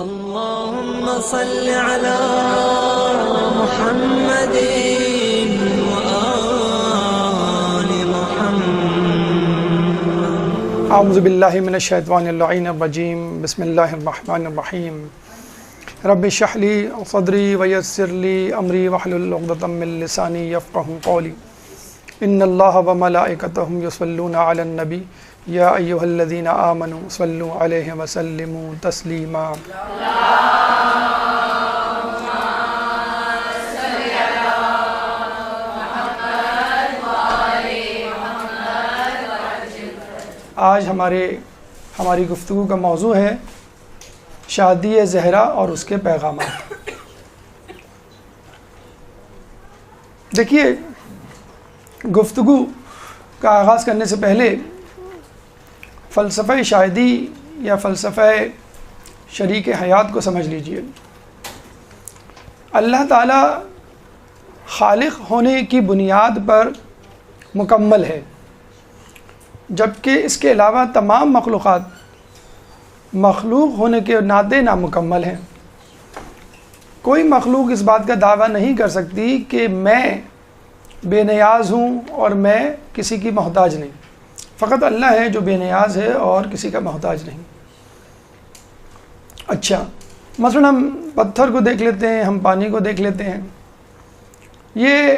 اللهم صل على محمد وآل محمد. اعوذ باللہ من الشیطان اللعین الرجیم. بسم اللہ الرحمن الرحیم. رب اشرح لی صدری ویسر لی امری واحلل عقدۃ من لسانی یفقہوا قولی. ان اللہ وملائکتہ یصلون علی النبی یا ایھا الذین آمنوا صلوا علیہ وسلموا تسلیما. آج ہماری گفتگو کا موضوع ہے شادی زہرا اور اس کے پیغامات. دیکھیے، گفتگو کا آغاز کرنے سے پہلے فلسفہ شادی یا فلسفہ شریک حیات کو سمجھ لیجئے. اللہ تعالیٰ خالق ہونے کی بنیاد پر مکمل ہے، جبکہ اس کے علاوہ تمام مخلوقات مخلوق ہونے کے ناطے نامکمل ہیں. کوئی مخلوق اس بات کا دعویٰ نہیں کر سکتی کہ میں بے نیاز ہوں اور میں کسی کی محتاج نہیں. فقط اللہ ہے جو بے نیاز ہے اور کسی کا محتاج نہیں. اچھا، مثلا ہم پتھر کو دیکھ لیتے ہیں، ہم پانی کو دیکھ لیتے ہیں. یہ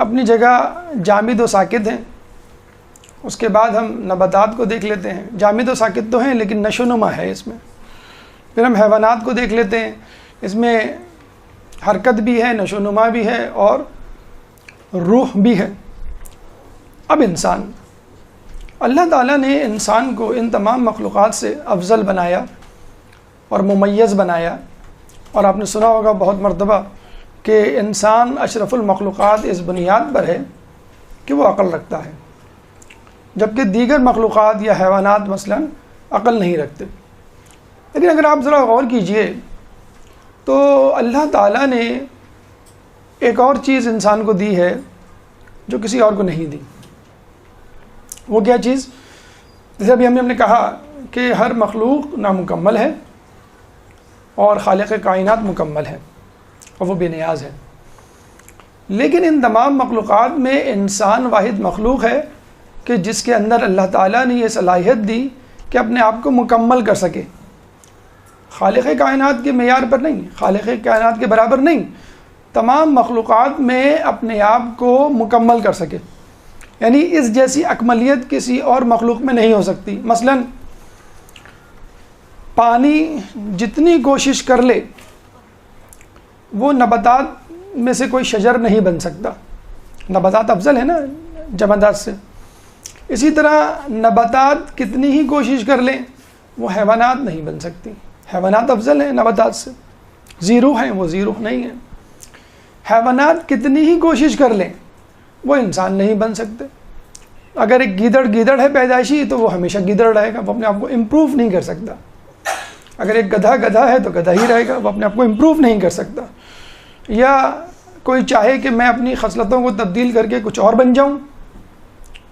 اپنی جگہ جامد و ساکت ہیں. اس کے بعد ہم نباتات کو دیکھ لیتے ہیں، جامد و ساکت تو ہیں لیکن نشو و نما ہے اس میں. پھر ہم حیوانات کو دیکھ لیتے ہیں، اس میں حرکت بھی ہے، نشو و نما بھی ہے اور روح بھی ہے. اب انسان، اللہ تعالیٰ نے انسان کو ان تمام مخلوقات سے افضل بنایا اور ممیز بنایا. اور آپ نے سنا ہوگا بہت مرتبہ کہ انسان اشرف المخلوقات اس بنیاد پر ہے کہ وہ عقل رکھتا ہے، جبکہ دیگر مخلوقات یا حیوانات مثلا عقل نہیں رکھتے. لیکن اگر آپ ذرا غور کیجئے تو اللہ تعالیٰ نے ایک اور چیز انسان کو دی ہے جو کسی اور کو نہیں دی. وہ کیا چیز؟ جیسے ابھی ہم نے کہا کہ ہر مخلوق نامکمل ہے اور خالق کائنات مکمل ہے اور وہ بے نیاز ہے. لیکن ان تمام مخلوقات میں انسان واحد مخلوق ہے کہ جس کے اندر اللہ تعالیٰ نے یہ صلاحیت دی کہ اپنے آپ کو مکمل کر سکے. خالق کائنات کے معیار پر نہیں، خالق کائنات کے برابر نہیں، تمام مخلوقات میں اپنے آپ کو مکمل کر سکے. یعنی اس جیسی اکملیت کسی اور مخلوق میں نہیں ہو سکتی. مثلا پانی جتنی کوشش کر لے وہ نباتات میں سے کوئی شجر نہیں بن سکتا. نباتات افضل ہے نا جمادات سے. اسی طرح نباتات کتنی ہی کوشش کر لیں وہ حیوانات نہیں بن سکتی. حیوانات افضل ہیں نباتات سے، زیرو ہیں وہ زیرو نہیں ہیں. حیوانات کتنی ہی کوشش کر لیں وہ انسان نہیں بن سکتے. اگر ایک گیدڑ ہے پیدائشی تو وہ ہمیشہ گیدڑ رہے گا، وہ اپنے آپ کو امپروو نہیں کر سکتا. اگر ایک گدھا ہے تو گدھا ہی رہے گا، وہ اپنے آپ کو امپروو نہیں کر سکتا. یا کوئی چاہے کہ میں اپنی خصلتوں کو تبدیل کر کے کچھ اور بن جاؤں،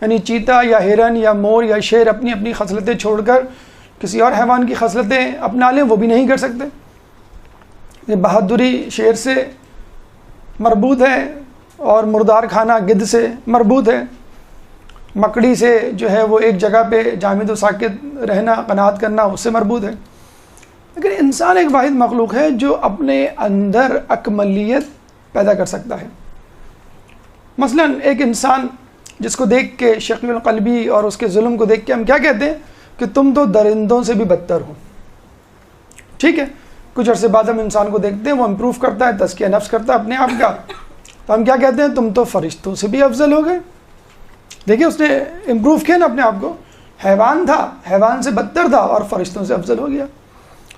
یعنی چیتا یا ہرن یا مور یا شیر اپنی اپنی خصلتیں چھوڑ کر کسی اور حیوان کی خصلتیں اپنا لیں، وہ بھی نہیں کر سکتے. یہ بہادری شیر سے مربوط ہے اور مردار کھانا گدھ سے مربوط ہے. مکڑی سے جو ہے وہ ایک جگہ پہ جامد و ساکت رہنا، قناعت کرنا، اس سے مربوط ہے. لیکن انسان ایک واحد مخلوق ہے جو اپنے اندر اکملیت پیدا کر سکتا ہے. مثلا ایک انسان جس کو دیکھ کے شقی القلبی اور اس کے ظلم کو دیکھ کے ہم کیا کہتے ہیں کہ تم تو درندوں سے بھی بدتر ہو. ٹھیک ہے، کچھ عرصے بعد ہم انسان کو دیکھتے ہیں وہ امپروو کرتا ہے، تزکیہ نفس کرتا ہے اپنے آپ کا، تو ہم کیا کہتے ہیں؟ تم تو فرشتوں سے بھی افضل ہو گئے. دیکھیں اس نے امپروو کیا نا اپنے آپ کو. حیوان تھا، حیوان سے بدتر تھا اور فرشتوں سے افضل ہو گیا.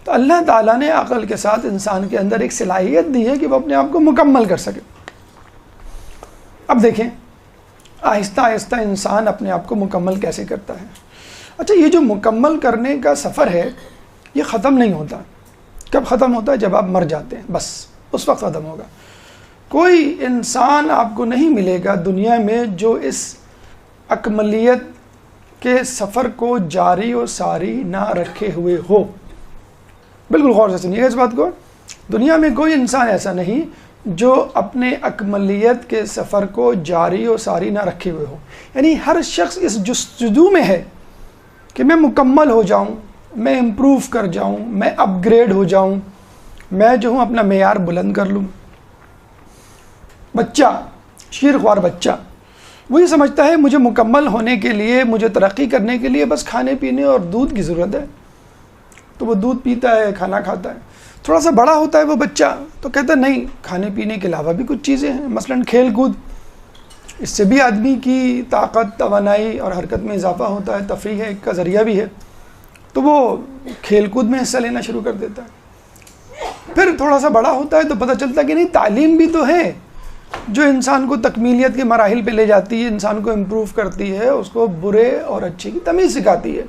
تو اللہ تعالیٰ نے عقل کے ساتھ انسان کے اندر ایک صلاحیت دی ہے کہ وہ اپنے آپ کو مکمل کر سکے. اب دیکھیں آہستہ آہستہ انسان اپنے آپ کو مکمل کیسے کرتا ہے. اچھا، یہ جو مکمل کرنے کا سفر ہے یہ ختم نہیں ہوتا. کب ختم ہوتا ہے؟ جب آپ مر جاتے ہیں، بس اس وقت ختم ہوگا. کوئی انسان آپ کو نہیں ملے گا دنیا میں جو اس اکملیت کے سفر کو جاری و ساری نہ رکھے ہوئے ہو. بالکل غور سے سنیے گا اس بات کو. دنیا میں کوئی انسان ایسا نہیں جو اپنے اکملیت کے سفر کو جاری و ساری نہ رکھے ہوئے ہو. یعنی ہر شخص اس جستجو میں ہے کہ میں مکمل ہو جاؤں، میں امپروو کر جاؤں، میں اپ گریڈ ہو جاؤں، میں جو ہوں اپنا معیار بلند کر لوں. بچہ، شیرخوار بچہ، وہ یہ سمجھتا ہے مجھے مکمل ہونے کے لیے، مجھے ترقی کرنے کے لیے بس کھانے پینے اور دودھ کی ضرورت ہے، تو وہ دودھ پیتا ہے، کھانا کھاتا ہے. تھوڑا سا بڑا ہوتا ہے وہ بچہ تو کہتا ہے نہیں، کھانے پینے کے علاوہ بھی کچھ چیزیں ہیں، مثلاً کھیل کود، اس سے بھی آدمی کی طاقت، توانائی اور حرکت میں اضافہ ہوتا ہے، تفریح ایک کا ذریعہ بھی ہے، تو وہ کھیل کود میں حصہ لینا شروع کر دیتا ہے. پھر تھوڑا سا بڑا ہوتا ہے تو پتہ چلتا ہے کہ نہیں، تعلیم بھی تو ہے جو انسان کو تکمیلیت کے مراحل پہ لے جاتی ہے، انسان کو امپروو کرتی ہے، اس کو برے اور اچھے کی تمیز سکھاتی ہے.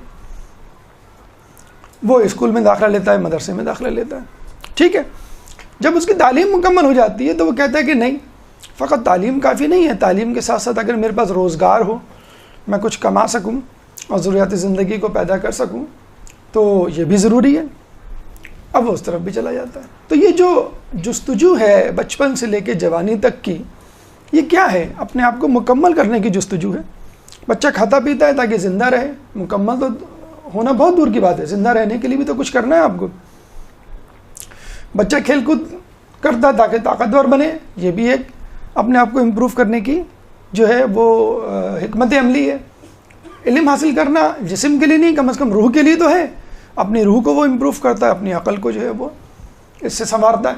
وہ اسکول میں داخلہ لیتا ہے، مدرسے میں داخلہ لیتا ہے، ٹھیک ہے. جب اس کی تعلیم مکمل ہو جاتی ہے تو وہ کہتا ہے کہ نہیں، فقط تعلیم کافی نہیں ہے، تعلیم کے ساتھ ساتھ اگر میرے پاس روزگار ہو، میں کچھ کما سکوں اور ضروریات زندگی کو پیدا کر سکوں تو یہ بھی ضروری ہے. اب وہ اس طرف بھی چلا جاتا ہے. تو یہ جو جستجو ہے بچپن سے لے کے جوانی تک کی، یہ کیا ہے؟ اپنے آپ کو مکمل کرنے کی جستجو ہے. بچہ کھاتا پیتا ہے تاکہ زندہ رہے، مکمل تو ہونا بہت دور کی بات ہے، زندہ رہنے کے لیے بھی تو کچھ کرنا ہے آپ کو. بچہ کھیل کود کرتا ہے تاکہ طاقتور بنے، یہ بھی ایک اپنے آپ کو امپروو کرنے کی جو ہے وہ حکمت عملی ہے. علم حاصل کرنا جسم کے لیے نہیں، کم از کم روح کے لیے تو ہے. اپنی روح کو وہ امپروو کرتا ہے، اپنی عقل کو جو ہے وہ اس سے سنوارتا ہے.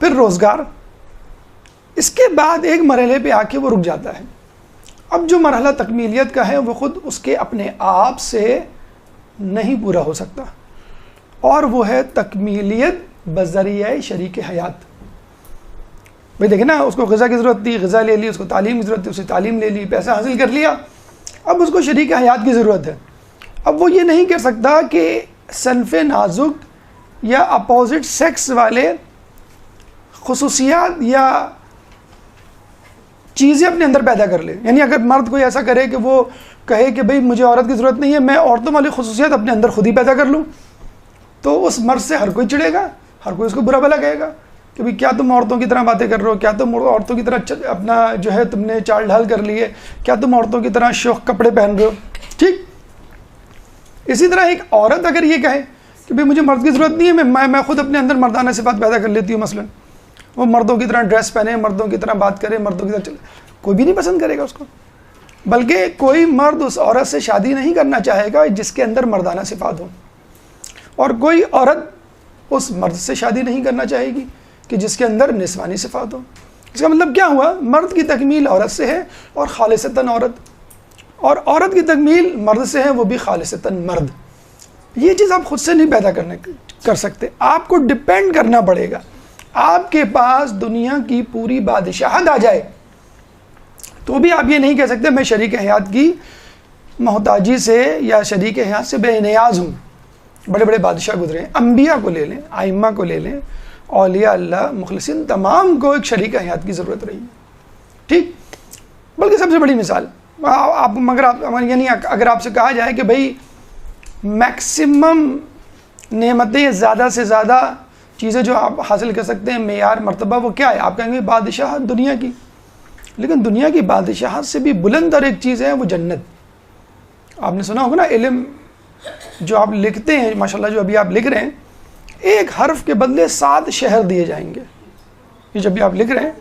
پھر روزگار، اس کے بعد ایک مرحلے پہ آ کے وہ رک جاتا ہے. اب جو مرحلہ تکمیلیت کا ہے وہ خود اس کے اپنے آپ سے نہیں پورا ہو سکتا، اور وہ ہے تکمیلیت بذریعہ شریک حیات. بھائی دیکھیں نا، اس کو غذا کی ضرورت تھی، غذا لے لی، اس کو تعلیم کی ضرورت تھی، اسے تعلیم لے لی، پیسہ حاصل کر لیا، اب اس کو شریک حیات کی ضرورت ہے. اب وہ یہ نہیں کر سکتا کہ صنف نازک یا اپوزٹ سیکس والے خصوصیات یا چیزیں اپنے اندر پیدا کر لے. یعنی اگر مرد کوئی ایسا کرے کہ وہ کہے کہ بھئی مجھے عورت کی ضرورت نہیں ہے، میں عورتوں والی خصوصیات اپنے اندر خود ہی پیدا کر لوں، تو اس مرد سے ہر کوئی چڑھے گا، ہر کوئی اس کو برا بھلا کہے گا کہ بھئی کیا تم عورتوں کی طرح باتیں کر رہے ہو، کیا تم عورتوں کی طرح اپنا جو ہے تم نے چال ڈھال کر لی ہے، کیا تم عورتوں کی طرح شوخ کپڑے پہن رہے ہو. ٹھیک اسی طرح ایک عورت اگر یہ کہے کہ بھئی مجھے مرد کی ضرورت نہیں ہے، میں خود اپنے اندر مردانہ صفات پیدا کر لیتی ہوں، مثلا وہ مردوں کی طرح ڈریس پہنے، مردوں کی طرح بات کرے، مردوں کی طرح چلے، کوئی بھی نہیں پسند کرے گا اس کو. بلکہ کوئی مرد اس عورت سے شادی نہیں کرنا چاہے گا جس کے اندر مردانہ صفات ہوں، اور کوئی عورت اس مرد سے شادی نہیں کرنا چاہے گی کہ جس کے اندر نسوانی صفات ہوں. اس کا مطلب کیا ہوا؟ مرد کی تکمیل عورت سے ہے اور خالصتاً عورت، اور عورت کی تکمیل مرد سے ہے، وہ بھی خالصتاً مرد. یہ چیز آپ خود سے نہیں پیدا کر سکتے، آپ کو ڈپینڈ کرنا پڑے گا. آپ کے پاس دنیا کی پوری بادشاہت آ جائے تو بھی آپ یہ نہیں کہہ سکتے میں شریک حیات کی محتاجی سے یا شریک حیات سے بے نیاز ہوں. بڑے بڑے بادشاہ گزرے ہیں، انبیاء کو لے لیں، ائمہ کو لے لیں، اولیاء اللہ، مخلصین، تمام کو ایک شریک حیات کی ضرورت رہی ہے. ٹھیک، بلکہ سب سے بڑی مثال یعنی اگر آپ سے کہا جائے کہ بھائی میکسیمم نعمتیں، زیادہ سے زیادہ چیزیں جو آپ حاصل کر سکتے ہیں، معیار، مرتبہ، وہ کیا ہے؟ آپ کہیں گے بادشاہت دنیا کی. لیکن دنیا کی بادشاہت سے بھی بلند تر ایک چیز ہے، وہ جنت. آپ نے سنا ہوگا نا، علم جو آپ لکھتے ہیں، ماشاءاللہ جو ابھی آپ لکھ رہے ہیں، ایک حرف کے بدلے 7 شہر دیے جائیں گے. یہ جب بھی آپ لکھ رہے ہیں،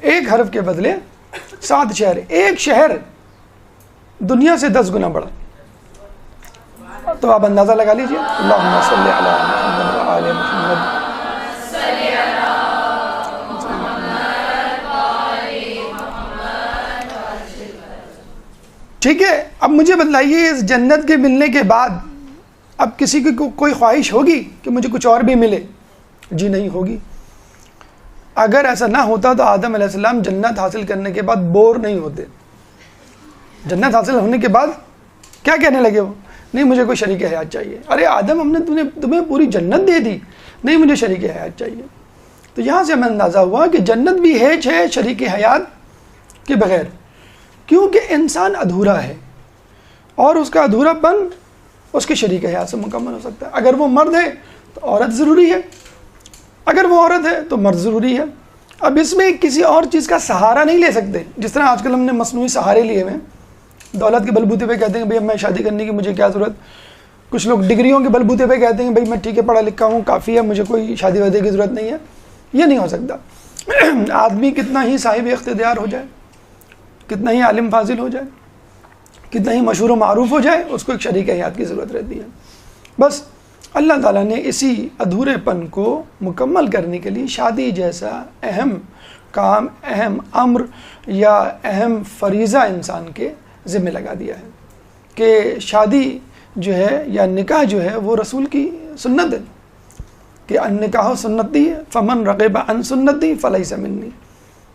ایک حرف کے بدلے 7 شہر، ایک شہر دنیا سے 10 گنا بڑا. تو آپ اندازہ لگا لیجئے. اللہم صلی علی محمد و آل محمد. ٹھیک ہے، اب مجھے بتلائیے اس جنت کے ملنے کے بعد اب کسی کی کوئی خواہش ہوگی کہ مجھے کچھ اور بھی ملے؟ جی نہیں ہوگی. اگر ایسا نہ ہوتا تو آدم علیہ السلام جنت حاصل کرنے کے بعد بور نہیں ہوتے. جنت حاصل ہونے کے بعد کیا کہنے لگے وہ؟ نہیں مجھے کوئی شریک حیات چاہیے. ارے آدم ہم نے تمہیں پوری جنت دے دی، نہیں مجھے شریک حیات چاہیے. تو یہاں سے ہمیں اندازہ ہوا کہ جنت بھی ہیچ ہے شریک حیات کے بغیر، کیونکہ انسان ادھورا ہے اور اس کا ادھورا پن اس کے شریک حیات سے مکمل ہو سکتا ہے. اگر وہ مرد ہے تو عورت ضروری ہے، اگر وہ عورت ہے تو مرد ضروری ہے. اب اس میں کسی اور چیز کا سہارا نہیں لے سکتے. جس طرح آج کل ہم نے مصنوعی سہارے لیے ہوئے ہیں، دولت کے بلبوتے پہ کہتے ہیں بھئی اب میں شادی کرنے کی مجھے کیا ضرورت. کچھ لوگ ڈگریوں کے بلبوتے پہ کہتے ہیں بھئی میں ٹھیک ہے پڑھا لکھا ہوں کافی ہے، مجھے کوئی شادی وادی کی ضرورت نہیں ہے. یہ نہیں ہو سکتا. آدمی کتنا ہی صاحب اقتدار ہو جائے، کتنا ہی عالم فاضل ہو جائے، کتنا ہی مشہور و معروف ہو جائے، اس کو ایک شریک حیات کی ضرورت رہتی ہے. بس اللہ تعالیٰ نے اسی ادھورے پن کو مکمل کرنے کے لیے شادی جیسا اہم کام، اہم امر یا اہم فریضہ انسان کے ذمہ لگا دیا ہے کہ شادی جو ہے یا نکاح جو ہے وہ رسول کی سنت ہے کہ النکاح سنتی فمن رغب عن سنتی فلیس منی،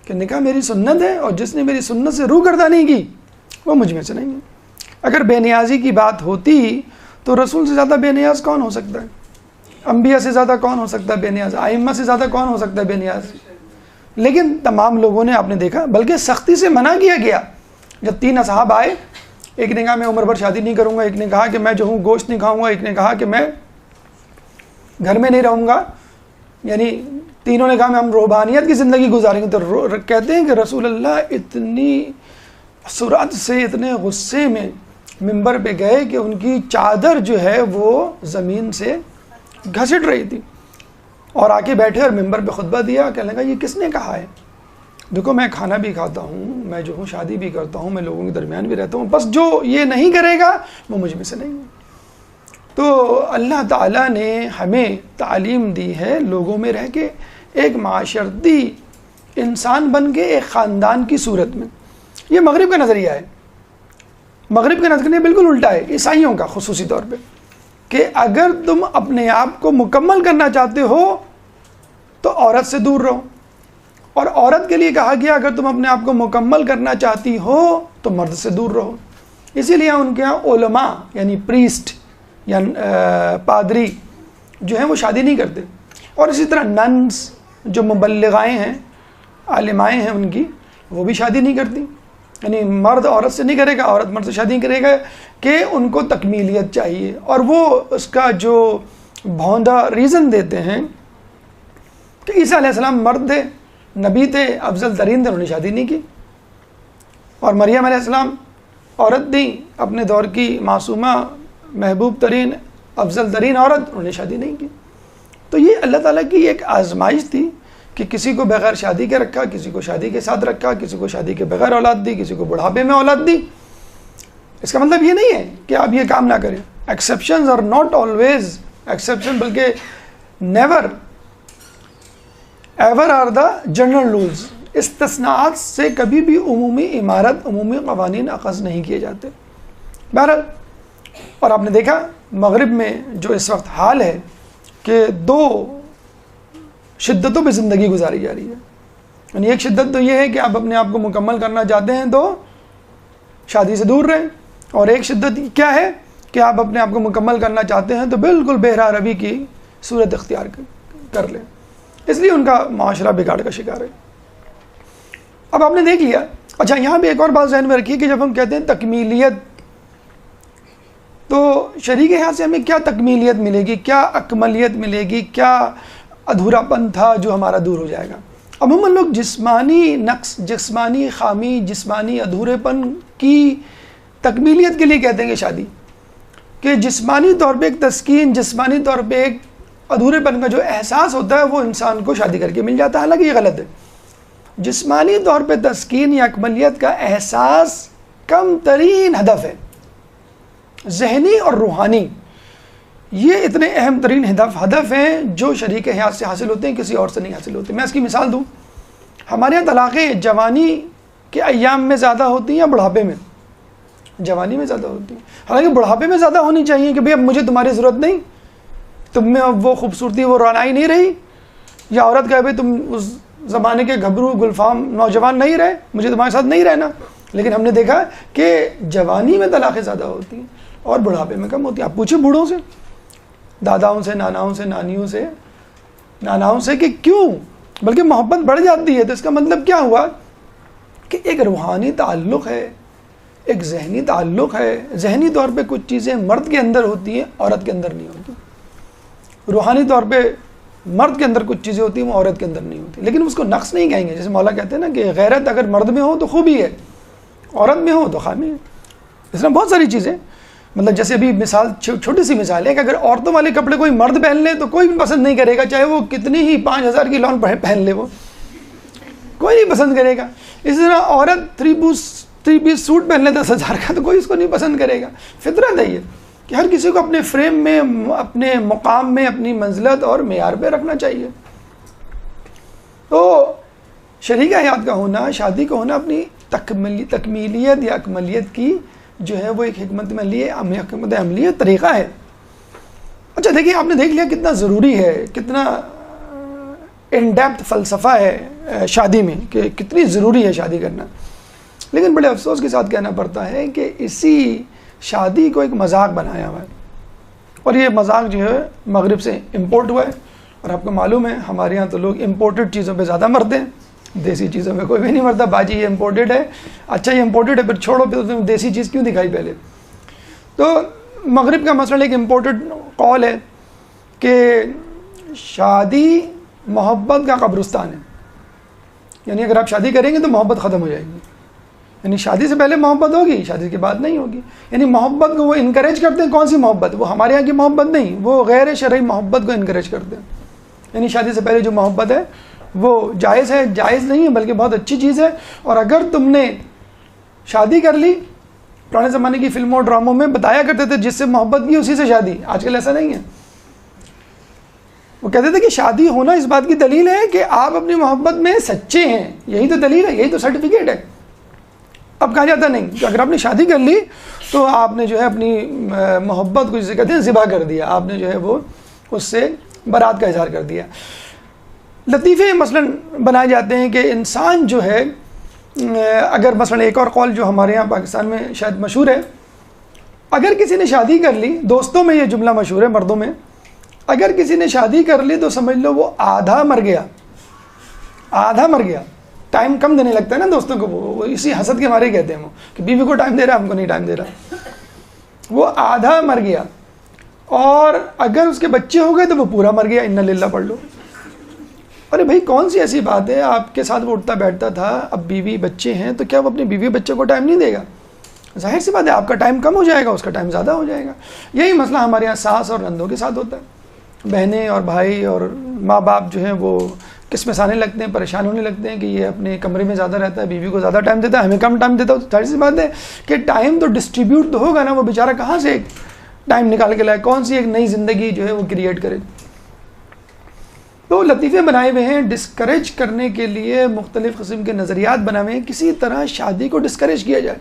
کہ نکاح میری سنت ہے اور جس نے میری سنت سے روگردانی کی وہ مجھ میں سے نہیں ہے. اگر بے نیازی کی بات ہوتی تو رسول سے زیادہ بے نیاز کون ہو سکتا ہے؟ انبیاء سے زیادہ کون ہو سکتا ہے بے نیاز؟ ائمہ سے زیادہ کون ہو سکتا ہے بے نیاز؟ لیکن تمام لوگوں نے آپ نے دیکھا، بلکہ سختی سے منع کیا گیا. جب 3 اصحاب آئے، ایک نے کہا میں عمر بھر شادی نہیں کروں گا، ایک نے کہا کہ میں جو ہوں گوشت نہیں کھاؤں گا، ایک نے کہا کہ میں گھر میں نہیں رہوں گا، یعنی تینوں نے کہا میں ہم روحانیت کی زندگی گزاریں گے. تو کہتے ہیں کہ رسول اللہ اتنی سرعت سے، اتنے غصے میں منبر پہ گئے کہ ان کی چادر جو ہے وہ زمین سے گھسٹ رہی تھی، اور آ کے بیٹھے اور منبر پہ خطبہ دیا. کہنے لگا یہ کس نے کہا ہے؟ دیکھو میں کھانا بھی کھاتا ہوں، میں جو ہوں شادی بھی کرتا ہوں، میں لوگوں کے درمیان بھی رہتا ہوں، بس جو یہ نہیں کرے گا وہ مجھ میں سے نہیں ہے. تو اللہ تعالیٰ نے ہمیں تعلیم دی ہے لوگوں میں رہ کے ایک معاشرتی انسان بن کے ایک خاندان کی صورت میں. یہ مغرب کا نظریہ ہے. مغرب کا نظریہ بالکل الٹا ہے عیسائیوں کا خصوصی طور پہ، کہ اگر تم اپنے آپ کو مکمل کرنا چاہتے ہو تو عورت سے دور رہو، اور عورت کے لیے کہا گیا اگر تم اپنے آپ کو مکمل کرنا چاہتی ہو تو مرد سے دور رہو. اسی لیے ان کے ہاں علماء یعنی پریسٹ یا پادری جو ہیں وہ شادی نہیں کرتے، اور اسی طرح ننس جو مبلغائیں ہیں، عالمائیں ہیں ان کی، وہ بھی شادی نہیں کرتی. یعنی مرد عورت سے نہیں کرے گا، عورت مرد سے شادی نہیں کرے گا، کہ ان کو تکمیلیت چاہیے. اور وہ اس کا جو بھوندا ریزن دیتے ہیں کہ عیسیٰ علیہ السلام مرد تھے، نبی تھے، افضل ترین تھے، انہوں نے شادی نہیں کی. اور مریم علیہ السلام عورت تھیں، اپنے دور کی معصومہ، محبوب ترین، افضل ترین عورت، انہوں نے شادی نہیں کی. تو یہ اللہ تعالیٰ کی ایک آزمائش تھی کہ کسی کو بغیر شادی کے رکھا، کسی کو شادی کے ساتھ رکھا، کسی کو شادی کے بغیر اولاد دی، کسی کو بڑھاپے میں اولاد دی. اس کا مطلب یہ نہیں ہے کہ آپ یہ کام نہ کریں. Exceptions are not always exception, بلکہ never ever are the general rules. استثناءات سے کبھی بھی عمومی عمارت، عمومی قوانین اخذ نہیں کیے جاتے. بہرحال، اور آپ نے دیکھا مغرب میں جو اس وقت حال ہے کہ 2 شدتوں پہ زندگی گزاری جا رہی ہے. یعنی ایک شدت تو یہ ہے کہ آپ اپنے آپ کو مکمل کرنا چاہتے ہیں تو شادی سے دور رہیں، اور ایک شدت کیا ہے کہ آپ اپنے آپ کو مکمل کرنا چاہتے ہیں تو بالکل بہرا روی کی صورت اختیار کر لیں. اس لیے ان کا معاشرہ بگاڑ کا شکار ہے. اب آپ نے دیکھ لیا. اچھا، یہاں بھی ایک اور بات ذہن میں رکھیے کہ جب ہم کہتے ہیں تکمیلیت، تو شریک حیات سے ہمیں کیا تکمیلیت ملے گی، کیا اکملیت ملے گی، کیا ادھورا پن تھا جو ہمارا دور ہو جائے گا. عموماً لوگ جسمانی نقص، جسمانی خامی، جسمانی ادھورے پن کی تکمیلیت کے لیے کہتے ہیں کہ شادی، کہ جسمانی طور پہ ایک تسکین، جسمانی طور پہ ایک ادھورے پن کا جو احساس ہوتا ہے وہ انسان کو شادی کر کے مل جاتا ہے. حالانکہ یہ غلط ہے. جسمانی طور پہ تسکین یا اکملیت کا احساس کم ترین ہدف ہے. ذہنی اور روحانی یہ اتنے اہم ترین ہدف ہیں جو شریک حیات سے حاصل ہوتے ہیں، کسی اور سے نہیں حاصل ہوتے. میں اس کی مثال دوں، ہمارے یہاں طلاقیں جوانی کے ایام میں زیادہ ہوتی ہیں یا بڑھاپے میں؟ جوانی میں زیادہ ہوتی ہیں. حالانکہ بڑھاپے میں زیادہ ہونی چاہیے کہ بھئی اب مجھے تمہاری ضرورت نہیں، تم میں اب وہ خوبصورتی، وہ رونائی نہیں رہی. یا عورت کہے بھئی تم اس زمانے کے گھبرو گلفام نوجوان نہیں رہے، مجھے تمہارے ساتھ نہیں رہنا. لیکن ہم نے دیکھا کہ جوانی میں طلاقیں زیادہ ہوتی ہیں اور بڑھاپے میں کم ہوتی ہیں. آپ پوچھیں بوڑھوں سے، داداؤں سے، ناناؤں سے، نانیوں سے، ناناؤں سے کہ کیوں؟ بلکہ محبت بڑھ جاتی ہے. تو اس کا مطلب کیا ہوا کہ ایک روحانی تعلق ہے، ایک ذہنی تعلق ہے. ذہنی طور پہ کچھ چیزیں مرد کے اندر ہوتی ہیں، عورت کے اندر نہیں ہوتی. روحانی طور پہ مرد کے اندر کچھ چیزیں ہوتی ہیں وہ عورت کے اندر نہیں ہوتی، لیکن اس کو نقص نہیں کہیں گے. جیسے مولا کہتے ہیں نا کہ غیرت اگر مرد میں ہو تو خوبی ہے، عورت میں ہو تو خامی ہے. اس طرح بہت ساری چیزیں، مطلب جیسے ابھی مثال چھوٹی سی مثال ہے کہ اگر عورتوں والے کپڑے کوئی مرد پہن لے تو کوئی بھی پسند نہیں کرے گا، چاہے وہ کتنی ہی 5,000 کی لون پہن لے، وہ کوئی نہیں پسند کرے گا. اسی طرح عورت 3 پیس سوٹ پہن لے 10,000 کا تو کوئی اس کو نہیں پسند کرے گا. فطرت ہے یہ کہ ہر کسی کو اپنے فریم میں، اپنے مقام میں، اپنی منزلت اور معیار پہ رکھنا چاہیے. تو شریک حیات کا ہونا، شادی کا ہونا اپنی تکمیلیت یا اکملیت کی جو ہے وہ ایک حکمت عملی طریقہ ہے. اچھا دیکھیے، آپ نے دیکھ لیا کتنا ضروری ہے، کتنا ان ڈیپتھ فلسفہ ہے شادی میں، کہ کتنی ضروری ہے شادی کرنا. لیکن بڑے افسوس کے ساتھ کہنا پڑتا ہے کہ اسی شادی کو ایک مذاق بنایا ہوا ہے، اور یہ مذاق جو ہے مغرب سے امپورٹ ہوا ہے. اور آپ کو معلوم ہے ہمارے ہاں تو لوگ امپورٹڈ چیزوں پہ زیادہ مرتے ہیں، دیسی چیزوں میں کوئی بھی نہیں مرتا. باجی یہ امپورٹڈ ہے، اچھا یہ امپورٹڈ ہے، پھر چھوڑو، پھر تم دیسی چیز کیوں دکھائی پہلے. تو مغرب کا مسئلہ ایک امپورٹڈ قول ہے کہ شادی محبت کا قبرستان ہے. یعنی اگر آپ شادی کریں گے تو محبت ختم ہو جائے گی. یعنی شادی سے پہلے محبت ہوگی، شادی کے بعد نہیں ہوگی. یعنی محبت کو وہ انکریج کرتے ہیں. کون سی محبت؟ وہ ہمارے یہاں کی محبت نہیں، وہ غیر شرعی محبت کو انکریج کرتے ہیں. یعنی شادی سے پہلے جو محبت ہے وہ جائز ہے، جائز نہیں ہے بلکہ بہت اچھی چیز ہے. اور اگر تم نے شادی کر لی، پرانے زمانے کی فلموں اور ڈراموں میں بتایا کرتے تھے جس سے محبت کی اسی سے شادی. آج کل ایسا نہیں ہے. وہ کہتے تھے کہ شادی ہونا اس بات کی دلیل ہے کہ آپ اپنی محبت میں سچے ہیں. یہی تو دلیل ہے، یہی تو سرٹیفکیٹ ہے. اب کہا جاتا نہیں کہ اگر آپ نے شادی کر لی تو آپ نے جو ہے اپنی محبت کو جسے کہتے ہیں ذبح کر دیا، آپ نے جو ہے وہ اس سے برات کا اظہار کر دیا. لطیفے مثلا بنائے جاتے ہیں کہ انسان جو ہے، اگر مثلا ایک اور قول جو ہمارے یہاں پاکستان میں شاید مشہور ہے، اگر کسی نے شادی کر لی، دوستوں میں یہ جملہ مشہور ہے مردوں میں، اگر کسی نے شادی کر لی تو سمجھ لو وہ آدھا مر گیا. آدھا مر گیا. ٹائم کم دینے لگتا ہے نا دوستوں کو، وہ اسی حسد کے مارے کہتے ہیں وہ کہ بیوی کو ٹائم دے رہا، ہم کو نہیں ٹائم دے رہا. وہ آدھا مر گیا. اور اگر اس کے بچے ہو گئے تو وہ پورا مر گیا. انا للہ پڑھ لو. ارے بھائی کون سی ایسی بات ہے، آپ کے ساتھ وہ اٹھتا بیٹھتا تھا، اب بیوی بچے ہیں تو کیا وہ اپنی بیوی بچے کو ٹائم نہیں دے گا؟ ظاہر سی بات ہے، آپ کا ٹائم کم ہو جائے گا، اس کا ٹائم زیادہ ہو جائے گا. یہی مسئلہ ہمارے یہاں ساس اور نندوں کے ساتھ ہوتا ہے. بہنیں اور بھائی اور ماں باپ جو ہیں وہ قسمیں آنے لگتے ہیں، پریشان ہونے لگتے ہیں کہ یہ اپنے کمرے میں زیادہ رہتا ہے، بیوی کو زیادہ ٹائم دیتا ہے، ہمیں کم ٹائم دیتا ہے. ظاہر سی بات ہے کہ ٹائم تو ڈسٹریبیوٹ تو ہوگا نا، وہ بیچارہ کہاں سے ایک ٹائم نکال کے لائے، کون سی ایک نئی زندگی جو ہے وہ کریٹ کرے. تو لطیفے بنائے ہوئے ہیں ڈسکریج کرنے کے لیے، مختلف قسم کے نظریات بنائے ہوئے ہیں کسی طرح شادی کو ڈسکریج کیا جائے.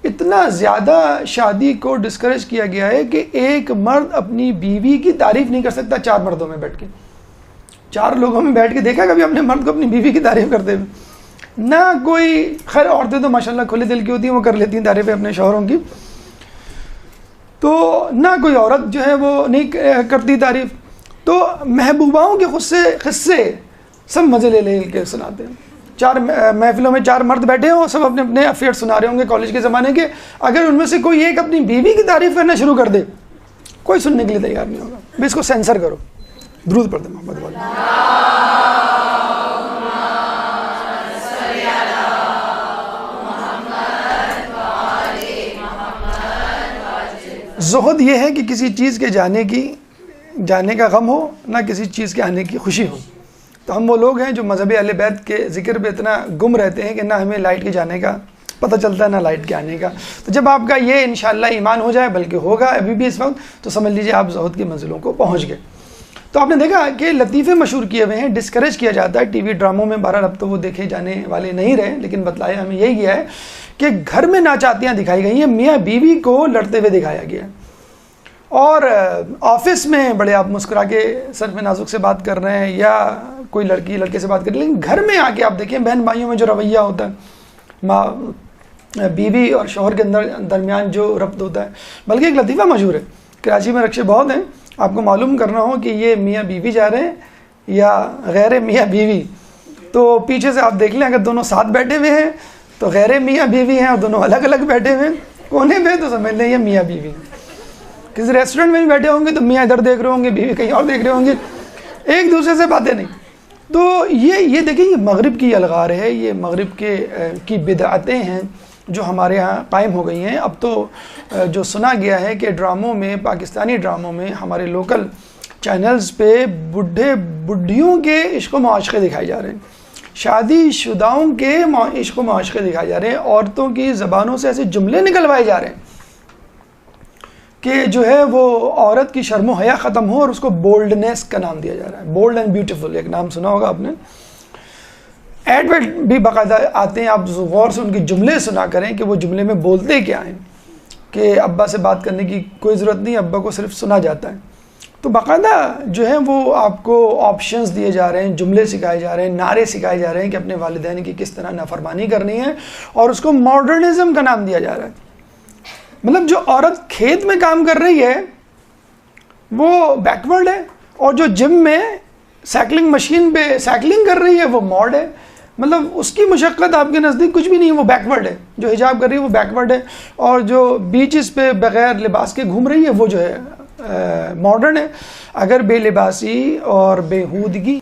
اتنا زیادہ شادی کو ڈسکریج کیا گیا ہے کہ ایک مرد اپنی بیوی کی تعریف نہیں کر سکتا 4 مردوں میں بیٹھ کے. 4 لوگوں میں بیٹھ کے دیکھا کبھی اپنے مرد کو اپنی بیوی کی تعریف کرتے ہوئے؟ نہ کوئی. خیر عورتیں تو ماشاءاللہ کھلے دل کی ہوتی ہیں، وہ کر لیتی ہیں تعریفیں اپنے شوہروں کی. تو نہ کوئی عورت جو ہے وہ نہیں کرتی تعریف. تو محبوباؤں کے قصے سب مزے لے کے سناتے ہیں. 4 محفلوں میں 4 مرد بیٹھے ہوں، سب اپنے اپنے افیئر سنا رہے ہوں گے کالج کے زمانے کے. اگر ان میں سے کوئی ایک اپنی بیوی کی تعریف کرنا شروع کر دے، کوئی سننے کے لیے تیار نہیں ہوگا. بھی اس کو سینسر کرو. درود پڑھ دیں محمد والا. زہد یہ ہے کہ کسی چیز کے جانے کا غم ہو، نہ کسی چیز کے آنے کی خوشی ہو. تو ہم وہ لوگ ہیں جو مذہب اہل بیت کے ذکر پہ اتنا گم رہتے ہیں کہ نہ ہمیں لائٹ کے جانے کا پتہ چلتا ہے نہ لائٹ کے آنے کا. تو جب آپ کا یہ انشاءاللہ ایمان ہو جائے، بلکہ ہوگا ابھی بھی اس وقت، تو سمجھ لیجئے آپ زہد کی منزلوں کو پہنچ گئے. تو آپ نے دیکھا کہ لطیفے مشہور کیے ہوئے ہیں، ڈسکریج کیا جاتا ہے ٹی وی ڈراموں میں. بہرحال اب تو وہ دیکھے جانے والے نہیں رہے، لیکن بتلایا ہمیں یہی گیا ہے کہ گھر میں ناچاتیاں دکھائی گئی ہیں، میاں بیوی کو لڑتے ہوئے دکھایا گیا ہے. اور آفس میں بڑے آپ مسکرا کے سر میں نازک سے بات کر رہے ہیں، یا کوئی لڑکی لڑکے سے بات کر رہی ہے، لیکن گھر میں آ کے آپ دیکھیں بہن بھائیوں میں جو رویہ ہوتا ہے، ماں بیوی اور شوہر کے درمیان جو ربط ہوتا ہے. بلکہ ایک لطیفہ مشہور ہے، کراچی میں رکشے بہت ہیں، آپ کو معلوم کرنا ہو کہ یہ میاں بیوی جا رہے ہیں یا غیر میاں بیوی، تو پیچھے سے آپ دیکھ لیں، اگر دونوں ساتھ بیٹھے ہوئے ہیں تو غیر میاں بیوی ہیں، اور دونوں الگ الگ بیٹھے ہوئے ہیں کونے پہ تو سمجھ لیں یہ میاں بیوی ہیں. کسی ریسٹورنٹ میں بھی بیٹھے ہوں گے تو میاں ادھر دیکھ رہے ہوں گے، بیوی کہیں اور دیکھ رہے ہوں گے، ایک دوسرے سے باتیں نہیں. تو یہ دیکھیں یہ مغرب کی الغار ہے، یہ مغرب کی بدعتیں ہیں جو ہمارے ہاں قائم ہو گئی ہیں. اب تو جو سنا گیا ہے کہ ڈراموں میں، پاکستانی ڈراموں میں، ہمارے لوکل چینلز پہ بڈھیوں کے عشق و معاشقے دکھائے جا رہے ہیں، شادی شداؤں کے عشق و معاشقے دکھائے جا رہے ہیں، عورتوں کی زبانوں سے ایسے جملے نکلوائے جا رہے ہیں کہ جو ہے وہ عورت کی شرم و حیا ختم ہو، اور اس کو بولڈنیس کا نام دیا جا رہا ہے. بولڈ اینڈ بیوٹیفل ایک نام سنا ہوگا آپ نے. ایڈ بھی باقاعدہ آتے ہیں، آپ غور سے ان کے جملے سنا کریں کہ وہ جملے میں بولتے کیا ہیں، کہ ابا سے بات کرنے کی کوئی ضرورت نہیں، ابا کو صرف سنا جاتا ہے. تو باقاعدہ جو ہے وہ آپ کو آپشنز دیے جا رہے ہیں، جملے سکھائے جا رہے ہیں، نعرے سکھائے جا رہے ہیں کہ اپنے والدین کی کس طرح نافرمانی کرنی ہے، اور اس کو ماڈرنزم کا نام دیا جا رہا ہے. مطلب جو عورت کھیت میں کام کر رہی ہے وہ بیکورڈ ہے، اور جو جم میں سائیکلنگ مشین پہ سائیکلنگ کر رہی ہے وہ ماڈ ہے. مطلب اس کی مشقت آپ کے نزدیک کچھ بھی نہیں ہے، وہ بیکورڈ ہے. جو حجاب کر رہی ہے وہ بیکورڈ ہے، اور جو بیچز پہ بغیر لباس کے گھوم رہی ہے وہ جو ہے ماڈرن ہے. اگر بے لباسی اور بےہودگی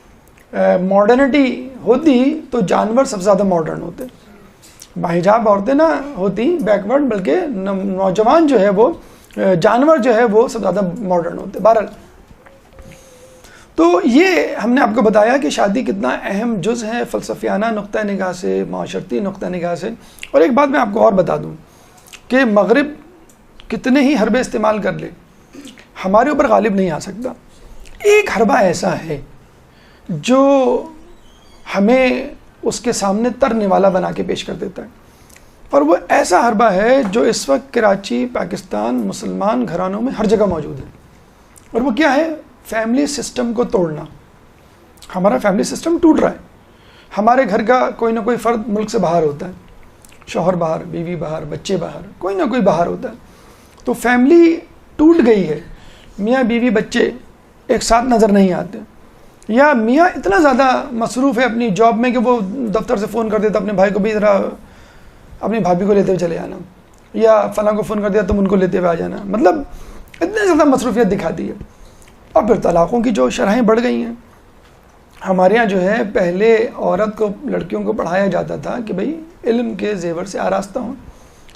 ماڈرنٹی ہوتی تو جانور سب سے زیادہ ماڈرن ہوتے. باحجاب عورتیں نہ ہوتی بیکورڈ، بلکہ نوجوان جو ہے وہ جانور جو ہے وہ سب زیادہ ماڈرن ہوتے. بہرحال تو یہ ہم نے آپ کو بتایا کہ شادی کتنا اہم جز ہے فلسفیانہ نقطہ نگاہ سے، معاشرتی نقطہ نگاہ سے. اور ایک بات میں آپ کو اور بتا دوں کہ مغرب کتنے ہی حربے استعمال کر لے، ہمارے اوپر غالب نہیں آ سکتا. ایک حربہ ایسا ہے جو ہمیں اس کے سامنے ترنے والا بنا کے پیش کر دیتا ہے، اور وہ ایسا حربہ ہے جو اس وقت کراچی، پاکستان، مسلمان گھرانوں میں ہر جگہ موجود ہے. اور وہ کیا ہے؟ فیملی سسٹم کو توڑنا. ہمارا فیملی سسٹم ٹوٹ رہا ہے. ہمارے گھر کا کوئی نہ کوئی فرد ملک سے باہر ہوتا ہے، شوہر باہر، بیوی باہر، بچے باہر، کوئی نہ کوئی باہر ہوتا ہے. تو فیملی ٹوٹ گئی ہے. میاں بیوی بچے ایک ساتھ نظر نہیں آتے، یا میاں اتنا زیادہ مصروف ہے اپنی جاب میں کہ وہ دفتر سے فون کر دیتا اپنے بھائی کو بھی ذرا اپنی بھابھی کو لیتے ہوئے چلے جانا، یا فلاں کو فون کر دیا تم ان کو لیتے ہوئے آ جانا. مطلب اتنے زیادہ مصروفیت دکھاتی ہے. اور پھر طلاقوں کی جو شرحیں بڑھ گئی ہیں. ہمارے ہاں جو ہے پہلے عورت کو، لڑکیوں کو پڑھایا جاتا تھا کہ بھئی علم کے زیور سے آراستہ ہوں،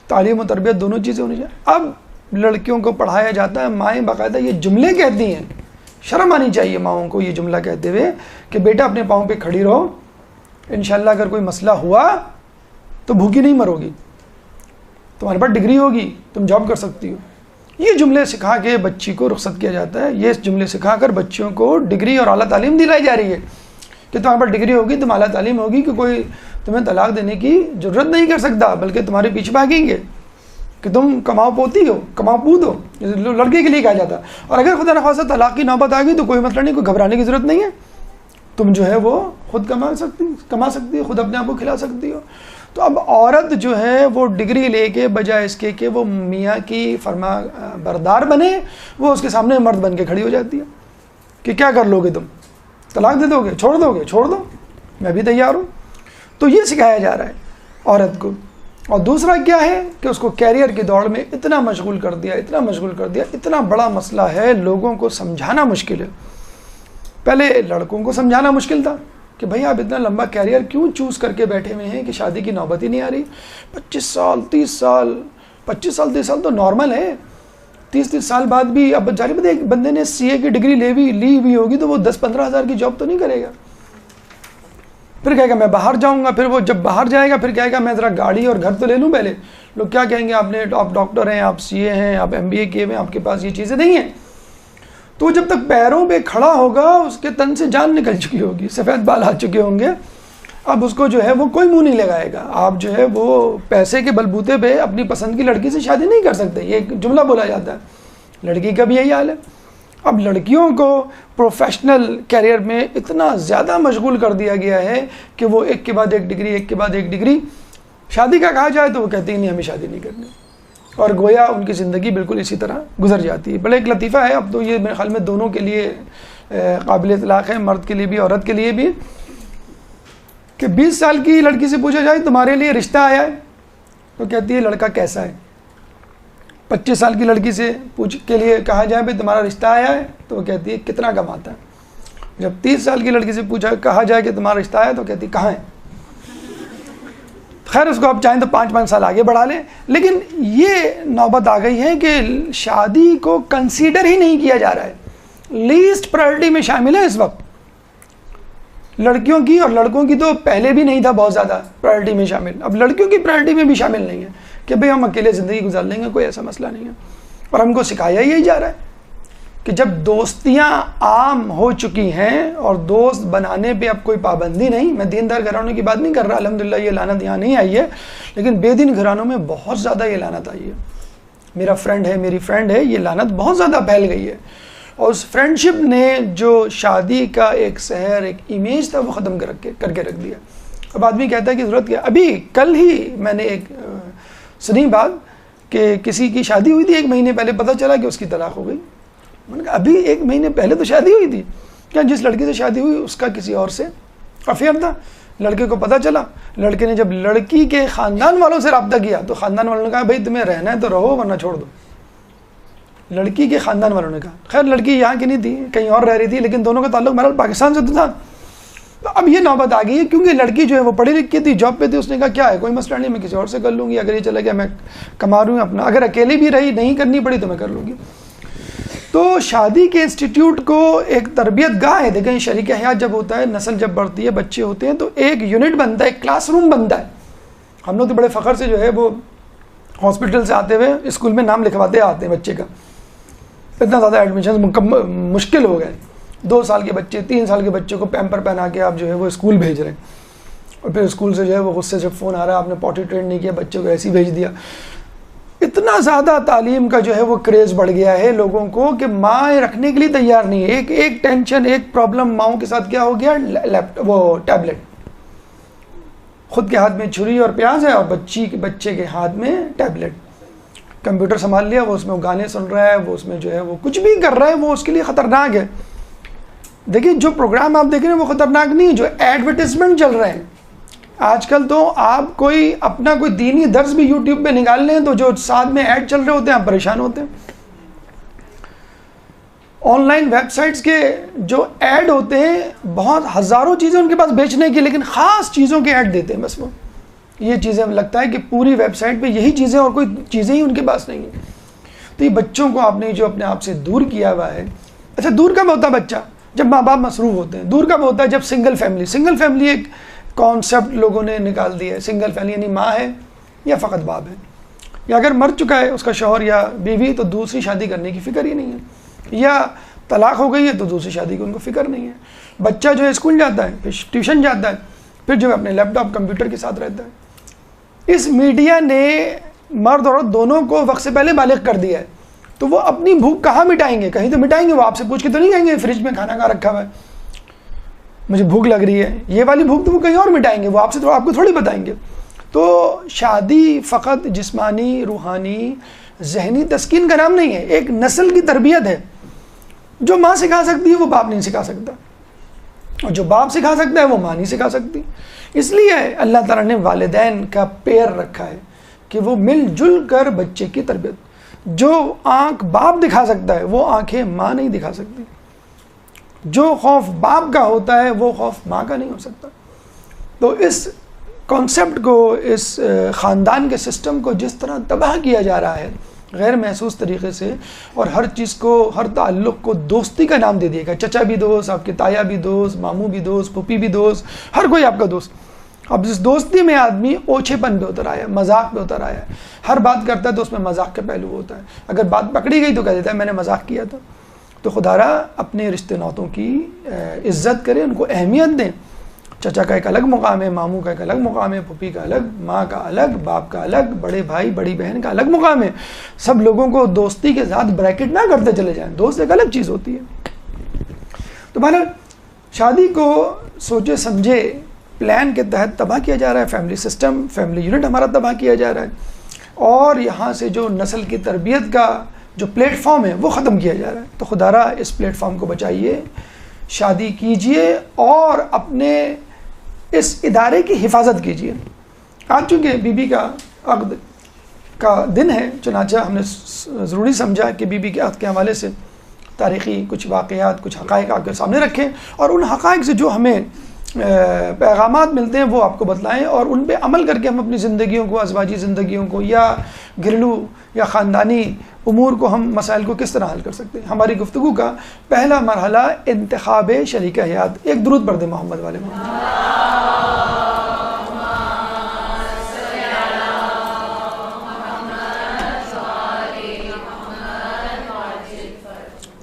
تعلیم و تربیت دونوں چیزیں ہونی چاہیے. اب لڑکیوں کو پڑھایا جاتا ہے، مائیں باقاعدہ یہ جملے کہتی ہیں، شرم آنی چاہیے ماؤں کو یہ جملہ کہتے ہوئے کہ بیٹا اپنے پاؤں پہ کھڑی رہو، انشاءاللہ اگر کوئی مسئلہ ہوا تو بھوکی نہیں مرو گی، تمہارے پاس ڈگری ہوگی، تم جاب کر سکتی ہو. یہ جملے سکھا کے بچی کو رخصت کیا جاتا ہے. یہ جملے سکھا کر بچیوں کو ڈگری اور اعلیٰ تعلیم دلائی جا رہی ہے کہ تمہارے پاس ڈگری ہوگی، تم اعلیٰ تعلیم ہوگی کہ کوئی تمہیں طلاق دینے کی ضرورت نہیں کر سکتا، بلکہ تمہارے پیچھے بھاگیں گے کہ تم کماؤ پوتی ہو، کماؤ پود ہو. لڑکے کے لیے کہا جاتا ہے. اور اگر خدا نخواستہ طلاق کی نوبت آ گئی تو کوئی مسئلہ نہیں، کوئی گھبرانے کی ضرورت نہیں ہے. تم جو ہے وہ خود کما سکتی ہو، خود اپنے آپ کو کھلا سکتی ہو. تو اب عورت جو ہے وہ ڈگری لے کے بجائے اس کے کہ وہ میاں کی فرما بردار بنے، وہ اس کے سامنے مرد بن کے کھڑی ہو جاتی ہے کہ کیا کر لو گے تم؟ طلاق دے دو گے؟ چھوڑ دو گے؟ چھوڑ دو، میں بھی تیار ہوں. تو یہ سکھایا جا رہا ہے عورت کو. اور دوسرا کیا ہے کہ اس کو کیریئر کی دوڑ میں اتنا مشغول کر دیا، اتنا بڑا مسئلہ ہے، لوگوں کو سمجھانا مشکل ہے. پہلے لڑکوں کو سمجھانا مشکل تھا کہ بھئی آپ اتنا لمبا کیریئر کیوں چوز کر کے بیٹھے ہوئے ہیں کہ شادی کی نوبت ہی نہیں آ رہی. 25 سال 30 سال تو نارمل ہے. 30 سال بعد بھی اب جاری بات ایک بندے نے سی اے کی ڈگری لی ہوئی ہوگی تو وہ 10-15 ہزار کی جاب تو نہیں کرے گا. پھر کہے گا میں باہر جاؤں گا. پھر وہ جب باہر جائے گا پھر کہے گا میں ذرا گاڑی اور گھر تو لے لوں پہلے. لوگ کیا کہیں گے؟ آپ ڈاکٹر ہیں، آپ سی اے ہیں، آپ MBA کیے ہوئے ہیں، آپ کے پاس یہ چیزیں نہیں ہیں. تو جب تک پیروں پہ کھڑا ہوگا اس کے تن سے جان نکل چکی ہوگی، سفید بال آ چکے ہوں گے. اب اس کو جو ہے وہ کوئی منہ نہیں لگائے گا. آپ جو ہے وہ پیسے کے بلبوتے پہ اپنی پسند کی لڑکی سے شادی نہیں کر سکتے. یہ ایک جملہ بولا جاتا ہے. لڑکی کا بھی یہی حال ہے. اب لڑکیوں کو پروفیشنل کیریئر میں اتنا زیادہ مشغول کر دیا گیا ہے کہ وہ ایک کے بعد ایک ڈگری شادی کا کہا جائے تو وہ کہتی ہیں نہیں ہمیں شادی نہیں کرنی، اور گویا ان کی زندگی بالکل اسی طرح گزر جاتی ہے. بڑا ایک لطیفہ ہے. اب تو یہ میرے خیال میں دونوں کے لیے قابل اطلاق ہے، مرد کے لیے بھی عورت کے لیے بھی، کہ 20 سال کی لڑکی سے پوچھا جائے تمہارے لیے رشتہ آیا ہے تو کہتی ہے لڑکا کیسا ہے. 25 سال کی لڑکی سے پوچھ کے لیے کہا جائے بھائی تمہارا رشتہ آیا ہے تو وہ کہتی ہے کتنا کماتا ہے. جب 30 سال کی لڑکی سے کہا جائے کہ تمہارا رشتہ آیا تو کہتی کہاں ہے. خیر اس کو آپ چاہیں تو 5 سال آگے بڑھا لیں, لیکن یہ نوبت آ گئی ہے کہ شادی کو کنسیڈر ہی نہیں کیا جا رہا ہے. لیسٹ پرائرٹی میں شامل ہے اس وقت لڑکیوں کی, اور لڑکوں کی تو پہلے بھی نہیں تھا بہت زیادہ پرائرٹی میں شامل, اب لڑکیوں کی پرائرٹی میں بھی شامل نہیں ہے کہ بھئی ہم اکیلے زندگی گزار لیں گے, کوئی ایسا مسئلہ نہیں ہے. اور ہم کو سکھایا یہی جا رہا ہے کہ جب دوستیاں عام ہو چکی ہیں اور دوست بنانے پہ اب کوئی پابندی نہیں, میں دیندار گھرانوں کی بات نہیں کر رہا, الحمدللہ یہ لعنت یہاں نہیں آئی ہے, لیکن بے دین گھرانوں میں بہت زیادہ یہ لعنت آئی ہے. میرا فرینڈ ہے, میری فرینڈ ہے, یہ لعنت بہت زیادہ پھیل گئی ہے, اور اس فرینڈشپ نے جو شادی کا ایک سحر, ایک امیج تھا, وہ ختم کر کے رکھ دیا. اب آدمی کہتا ہے کہ ضرورت کیا. ابھی کل ہی میں نے ایک سنی بات کہ کسی کی شادی ہوئی تھی, 1 مہینے پہلے پتہ چلا کہ اس کی طلاق ہو گئی. میں نے کہا ابھی 1 مہینے پہلے تو شادی ہوئی تھی, کیا جس لڑکی سے شادی ہوئی اس کا کسی اور سے افیئر تھا. لڑکے کو پتہ چلا, لڑکے نے جب لڑکی کے خاندان والوں سے رابطہ کیا تو خاندان والوں نے کہا بھائی تمہیں رہنا ہے تو رہو ورنہ چھوڑ دو. لڑکی کے خاندان والوں نے کہا, خیر لڑکی یہاں کی نہیں تھی, کہیں اور رہ رہی تھی, لیکن دونوں کا تعلق بہرحال پاکستان سے تو تھا. تو اب یہ نوبت آ گئی ہے کیونکہ لڑکی جو ہے وہ پڑھی لکھی تھی, جاب پہ تھی, اس نے کہا کیا ہے کوئی مسئلہ نہیں, میں کسی اور سے کر لوں گی, اگر یہ چلا گیا میں کما رہی ہوں اپنا, اگر اکیلی بھی رہی نہیں کرنی پڑی تو میں کر لوں گی. تو شادی کے انسٹیٹیوٹ کو ایک تربیت گاہ ہے. دیکھیں شریک حیات جب ہوتا ہے, نسل جب بڑھتی ہے, بچے ہوتے ہیں, تو ایک یونٹ بنتا ہے, ایک کلاس روم بنتا ہے. ہم لوگ تو بڑے فخر سے جو ہے وہ ہاسپٹل سے آتے ہوئے اسکول میں نام لکھواتے آتے ہیں بچے کا. اتنا زیادہ ایڈمیشن مشکل ہو گئے, 2 سال کے بچے 3 سال کے بچے کو پیمپر پہنا کے آپ جو ہے وہ اسکول بھیج رہے ہیں, اور پھر اسکول سے جو ہے وہ غصے سے فون آ رہا ہے آپ نے پوٹی ٹرین نہیں کیا, بچے کو ایسے ہی بھیج دیا. اتنا زیادہ تعلیم کا جو ہے وہ کریز بڑھ گیا ہے لوگوں کو کہ ماں رکھنے کے لیے تیار نہیں ہے. ایک ٹینشن, ایک پرابلم ماؤں کے ساتھ کیا ہو گیا, وہ ٹیبلٹ. خود کے ہاتھ میں چھری اور پیاز ہے اور بچے کے ہاتھ میں ٹیبلٹ. کمپیوٹر سنبھال لیا, وہ اس میں گانے سن رہا ہے, وہ اس میں جو ہے وہ کچھ بھی کر رہا ہے, وہ اس کے لیے خطرناک ہے. دیکھیں جو پروگرام آپ دیکھ رہے ہیں وہ خطرناک نہیں, جو ایڈورٹیزمنٹ چل رہے ہیں آج کل, تو آپ کوئی اپنا کوئی دینی درس بھی یوٹیوب پہ نکال لیں تو جو ساتھ میں ایڈ چل رہے ہوتے ہیں آپ پریشان ہوتے ہیں. آن لائن ویب سائٹس کے جو ایڈ ہوتے ہیں, بہت ہزاروں چیزیں ان کے پاس بیچنے کی, لیکن خاص چیزوں کے ایڈ دیتے ہیں بس. وہ یہ چیزیں لگتا ہے کہ پوری ویب سائٹ پہ یہی چیزیں اور کوئی چیزیں ہی ان کے پاس نہیں ہیں. تو یہ بچوں کو آپ نے جو اپنے آپ سے دور کیا ہوا ہے. اچھا دور کب ہوتا ہے بچہ؟ جب ماں باپ مصروف ہوتے ہیں. دور کب ہوتا ہے؟ جب سنگل فیملی ایک کانسیپٹ لوگوں نے نکال دیا ہے. سنگل فیملی یعنی ماں ہے یا فقط باپ ہے, یا اگر مر چکا ہے اس کا شوہر یا بیوی تو دوسری شادی کرنے کی فکر ہی نہیں ہے, یا طلاق ہو گئی ہے تو دوسری شادی کی ان کو فکر نہیں ہے. بچہ جو ہے اسکول جاتا ہے, پھر ٹیوشن جاتا ہے, پھر جو ہے اپنے لیپ ٹاپ کمپیوٹر کے ساتھ رہتا ہے. اس میڈیا نے مرد اور عورت دونوں کو وقت سے پہلے بالغ کر دیا ہے. تو وہ اپنی بھوک کہاں مٹائیں گے؟ کہیں تو مٹائیں گے, وہ آپ سے پوچھ کے تو نہیں کہیں گے فریج میں کھانا کہاں رکھا ہوا ہے, مجھے بھوک لگ رہی ہے. یہ والی بھوک تو وہ کہیں اور مٹائیں گے, وہ آپ کو تھوڑی بتائیں گے. تو شادی فقط جسمانی, روحانی, ذہنی تسکین کا نام نہیں ہے, ایک نسل کی تربیت ہے. جو ماں سکھا سکتی ہے وہ باپ نہیں سکھا سکتا, اور جو باپ سکھا سکتا ہے وہ ماں نہیں سکھا سکتی. اس لیے اللہ تعالیٰ نے والدین کا پیر رکھا ہے کہ وہ مل جل کر بچے کی تربیت. جو آنکھ باپ دکھا سکتا ہے وہ آنکھیں ماں نہیں دکھا سکتی. جو خوف باپ کا ہوتا ہے وہ خوف ماں کا نہیں ہو سکتا. تو اس کانسیپٹ کو, اس خاندان کے سسٹم کو جس طرح تباہ کیا جا رہا ہے غیر محسوس طریقے سے, اور ہر چیز کو, ہر تعلق کو دوستی کا نام دے دیا گیا. چچا بھی دوست, آپ کے تایا بھی دوست, ماموں بھی دوست, پھوپھی بھی دوست, ہر کوئی آپ کا دوست. اب اس دوستی میں آدمی اوچھے پن پہ اتر آیا, مذاق پہ اتر آیا. ہر بات کرتا ہے تو اس میں مذاق کا پہلو ہوتا ہے. اگر بات پکڑی گئی تو کہہ دیتا ہے میں نے مذاق کیا تھا. تو خدا را اپنے رشتے ناطوں کی عزت کریں, ان کو اہمیت دیں. چچا کا ایک الگ مقام ہے, ماموں کا ایک الگ مقام ہے, پھوپھی کا الگ, ماں کا الگ, باپ کا الگ, بڑے بھائی بڑی بہن کا الگ مقام ہے. سب لوگوں کو دوستی کے ساتھ بریکٹ نہ کرتے چلے جائیں, دوست ایک الگ چیز ہوتی ہے. تو بہرحال شادی کو سوچے سمجھے پلان کے تحت تباہ کیا جا رہا ہے. فیملی سسٹم, فیملی یونٹ ہمارا تباہ کیا جا رہا ہے, اور یہاں سے جو نسل کی تربیت کا جو پلیٹ فارم ہے وہ ختم کیا جا رہا ہے. تو خدا را اس پلیٹ فارم کو بچائیے, شادی کیجئے اور اپنے اس ادارے کی حفاظت کیجئے. آج چونکہ بی بی کا عقد کا دن ہے، چنانچہ ہم نے ضروری سمجھا کہ بی بی کے عہد کے حوالے سے تاریخی کچھ واقعات، کچھ حقائق آپ کے سامنے رکھیں، اور ان حقائق سے جو ہمیں پیغامات ملتے ہیں وہ آپ کو بتلائیں، اور ان پہ عمل کر کے ہم اپنی زندگیوں کو، ازواجی زندگیوں کو یا گھریلو یا خاندانی امور کو، ہم مسائل کو کس طرح حل کر سکتے ہیں۔ ہماری گفتگو کا پہلا مرحلہ انتخاب شریک حیات۔ ایک درود پڑھ دیں محمد والے محمد۔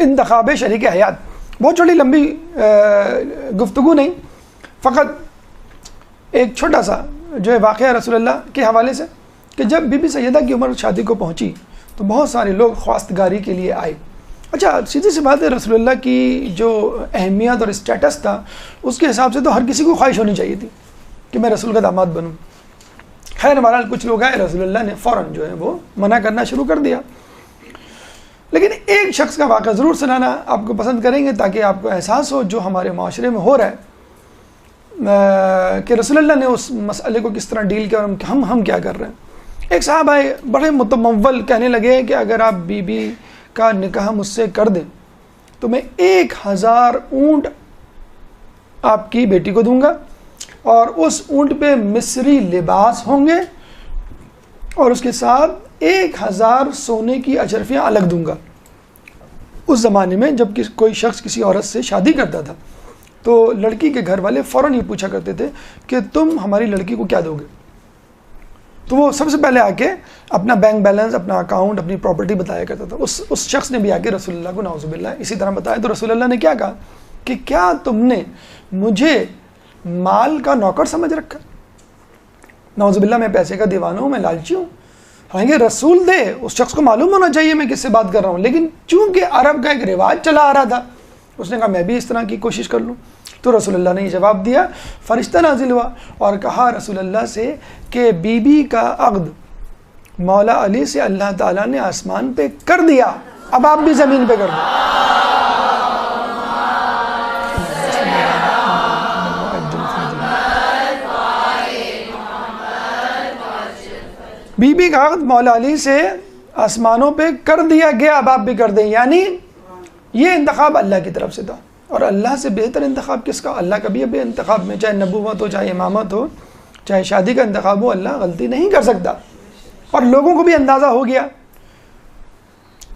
انتخاب شریک حیات بہت چھوٹی لمبی گفتگو نہیں، فقط ایک چھوٹا سا جو ہے واقعہ رسول اللہ کے حوالے سے، کہ جب بی بی سیدہ کی عمر شادی کو پہنچی تو بہت سارے لوگ خواستگاری کے لیے آئے۔ اچھا سیدھی سی بات ہے، رسول اللہ کی جو اہمیت اور اسٹیٹس تھا اس کے حساب سے تو ہر کسی کو خواہش ہونی چاہیے تھی کہ میں رسول کا داماد بنوں۔ خیر بہرحال کچھ لوگ آئے، رسول اللہ نے فوراً جو ہے وہ منع کرنا شروع کر دیا۔ لیکن ایک شخص کا واقعہ ضرور سنانا آپ کو پسند کریں گے تاکہ آپ کو احساس ہو جو ہمارے معاشرے میں ہو رہا ہے کہ رسول اللہ نے اس مسئلے کو کس طرح ڈیل کیا اور ہم کیا کر رہے ہیں۔ ایک صاحب آئے بڑے متمول، کہنے لگے کہ اگر آپ بی بی کا نکاح مجھ سے کر دیں تو میں 1000 اونٹ آپ کی بیٹی کو دوں گا، اور اس اونٹ پہ مصری لباس ہوں گے، اور اس کے ساتھ 1000 سونے کی اشرفیاں الگ دوں گا۔ اس زمانے میں جب کوئی شخص کسی عورت سے شادی کرتا تھا تو لڑکی کے گھر والے فوراً یہ پوچھا کرتے تھے کہ تم ہماری لڑکی کو کیا دو گے؟ تو وہ سب سے پہلے آ کے اپنا بینک بیلنس، اپنا اکاؤنٹ، اپنی پراپرٹی بتایا کرتا تھا۔ اس شخص نے بھی آ کے رسول اللہ کو نعوذ باللہ اسی طرح بتایا، تو رسول اللہ نے کیا کہا کہ کیا تم نے مجھے مال کا نوکر سمجھ رکھا؟ نعوذ باللہ میں پیسے کا دیوانہ ہوں، میں لالچی ہوں۔ حالانکہ رسول دے، اس شخص کو معلوم ہونا چاہیے میں کس سے بات کر رہا ہوں، لیکن چونکہ عرب کا ایک رواج چلا آ رہا تھا اس نے کہا میں بھی اس طرح کی کوشش کر لوں۔ تو رسول اللہ نے یہ جواب دیا، فرشتہ نازل ہوا اور کہا رسول اللہ سے کہ بی بی کا عقد مولا علی سے اللہ تعالیٰ نے آسمان پہ کر دیا، اب آپ بھی زمین پہ کر دو۔ بی بی کا عقد مولا علی سے آسمانوں پہ کر دیا گیا، اب آپ بھی کر دیں، یعنی یہ انتخاب اللہ کی طرف سے تھا، اور اللہ سے بہتر انتخاب کس کا؟ اللہ کا بھی اب انتخاب میں چاہے نبوت ہو، چاہے امامت ہو، چاہے شادی کا انتخاب ہو، اللہ غلطی نہیں کر سکتا۔ اور لوگوں کو بھی اندازہ ہو گیا،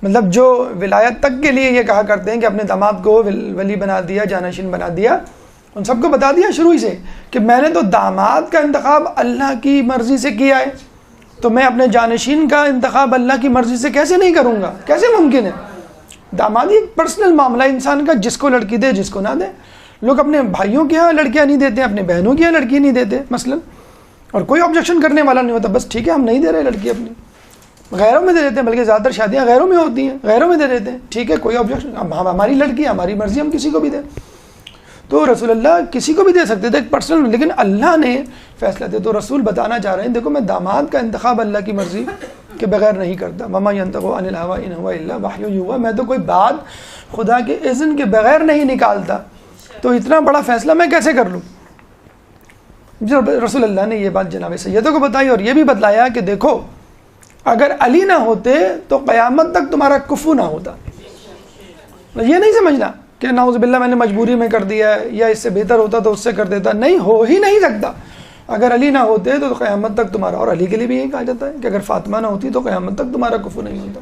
مطلب جو ولایت تک کے لیے یہ کہا کرتے ہیں کہ اپنے داماد کو ولی بنا دیا، جانشین بنا دیا، ان سب کو بتا دیا شروع ہی سے کہ میں نے تو داماد کا انتخاب اللہ کی مرضی سے کیا ہے، تو میں اپنے جانشین کا انتخاب اللہ کی مرضی سے کیسے نہیں کروں گا؟ کیسے ممکن ہے؟ دامادی ایک پرسنل معاملہ انسان کا، جس کو لڑکی دے جس کو نہ دے۔ لوگ اپنے بھائیوں کے ہاں لڑکیاں نہیں دیتے، اپنے بہنوں کے ہاں لڑکی نہیں دیتے مثلا، اور کوئی آبجیکشن کرنے والا نہیں ہوتا، بس ٹھیک ہے ہم نہیں دے رہے لڑکی اپنی، غیروں میں دے دیتے ہیں، بلکہ زیادہ تر شادیاں غیروں میں ہوتی ہیں، غیروں میں دے دیتے ہیں، ٹھیک ہے کوئی آبجیکشن، ہماری لڑکی ہماری مرضی، ہم کسی کو بھی دیں۔ تو رسول اللہ کسی کو بھی دے سکتے تھے ایک پرسنل، لیکن اللہ نے فیصلہ دیا۔ تو رسول بتانا چاہ رہے ہیں دیکھو میں داماد کا انتخاب اللہ کی مرضی کے بغیر نہیں کرتا، وما ينطق عن الهوى ان هو الا وحی یوحی، میں تو کوئی بات خدا کے اذن کے بغیر نہیں نکالتا، تو اتنا بڑا فیصلہ میں کیسے کر لوں؟ جب رسول اللہ نے یہ بات جناب سیدوں کو بتائی اور یہ بھی بتلایا کہ دیکھو اگر علی نہ ہوتے تو قیامت تک تمہارا کفو نہ ہوتا۔ یہ نہیں سمجھنا کہ نعوذ باللہ میں نے مجبوری میں کر دیا ہے، یا اس سے بہتر ہوتا تو اس سے کر دیتا، نہیں، ہو ہی نہیں سکتا۔ اگر علی نہ ہوتے تو قیامت تک تمہارا، اور علی کے لیے بھی یہی کہا جاتا ہے کہ اگر فاطمہ نہ ہوتی تو قیامت تک تمہارا کفو نہیں ہوتا۔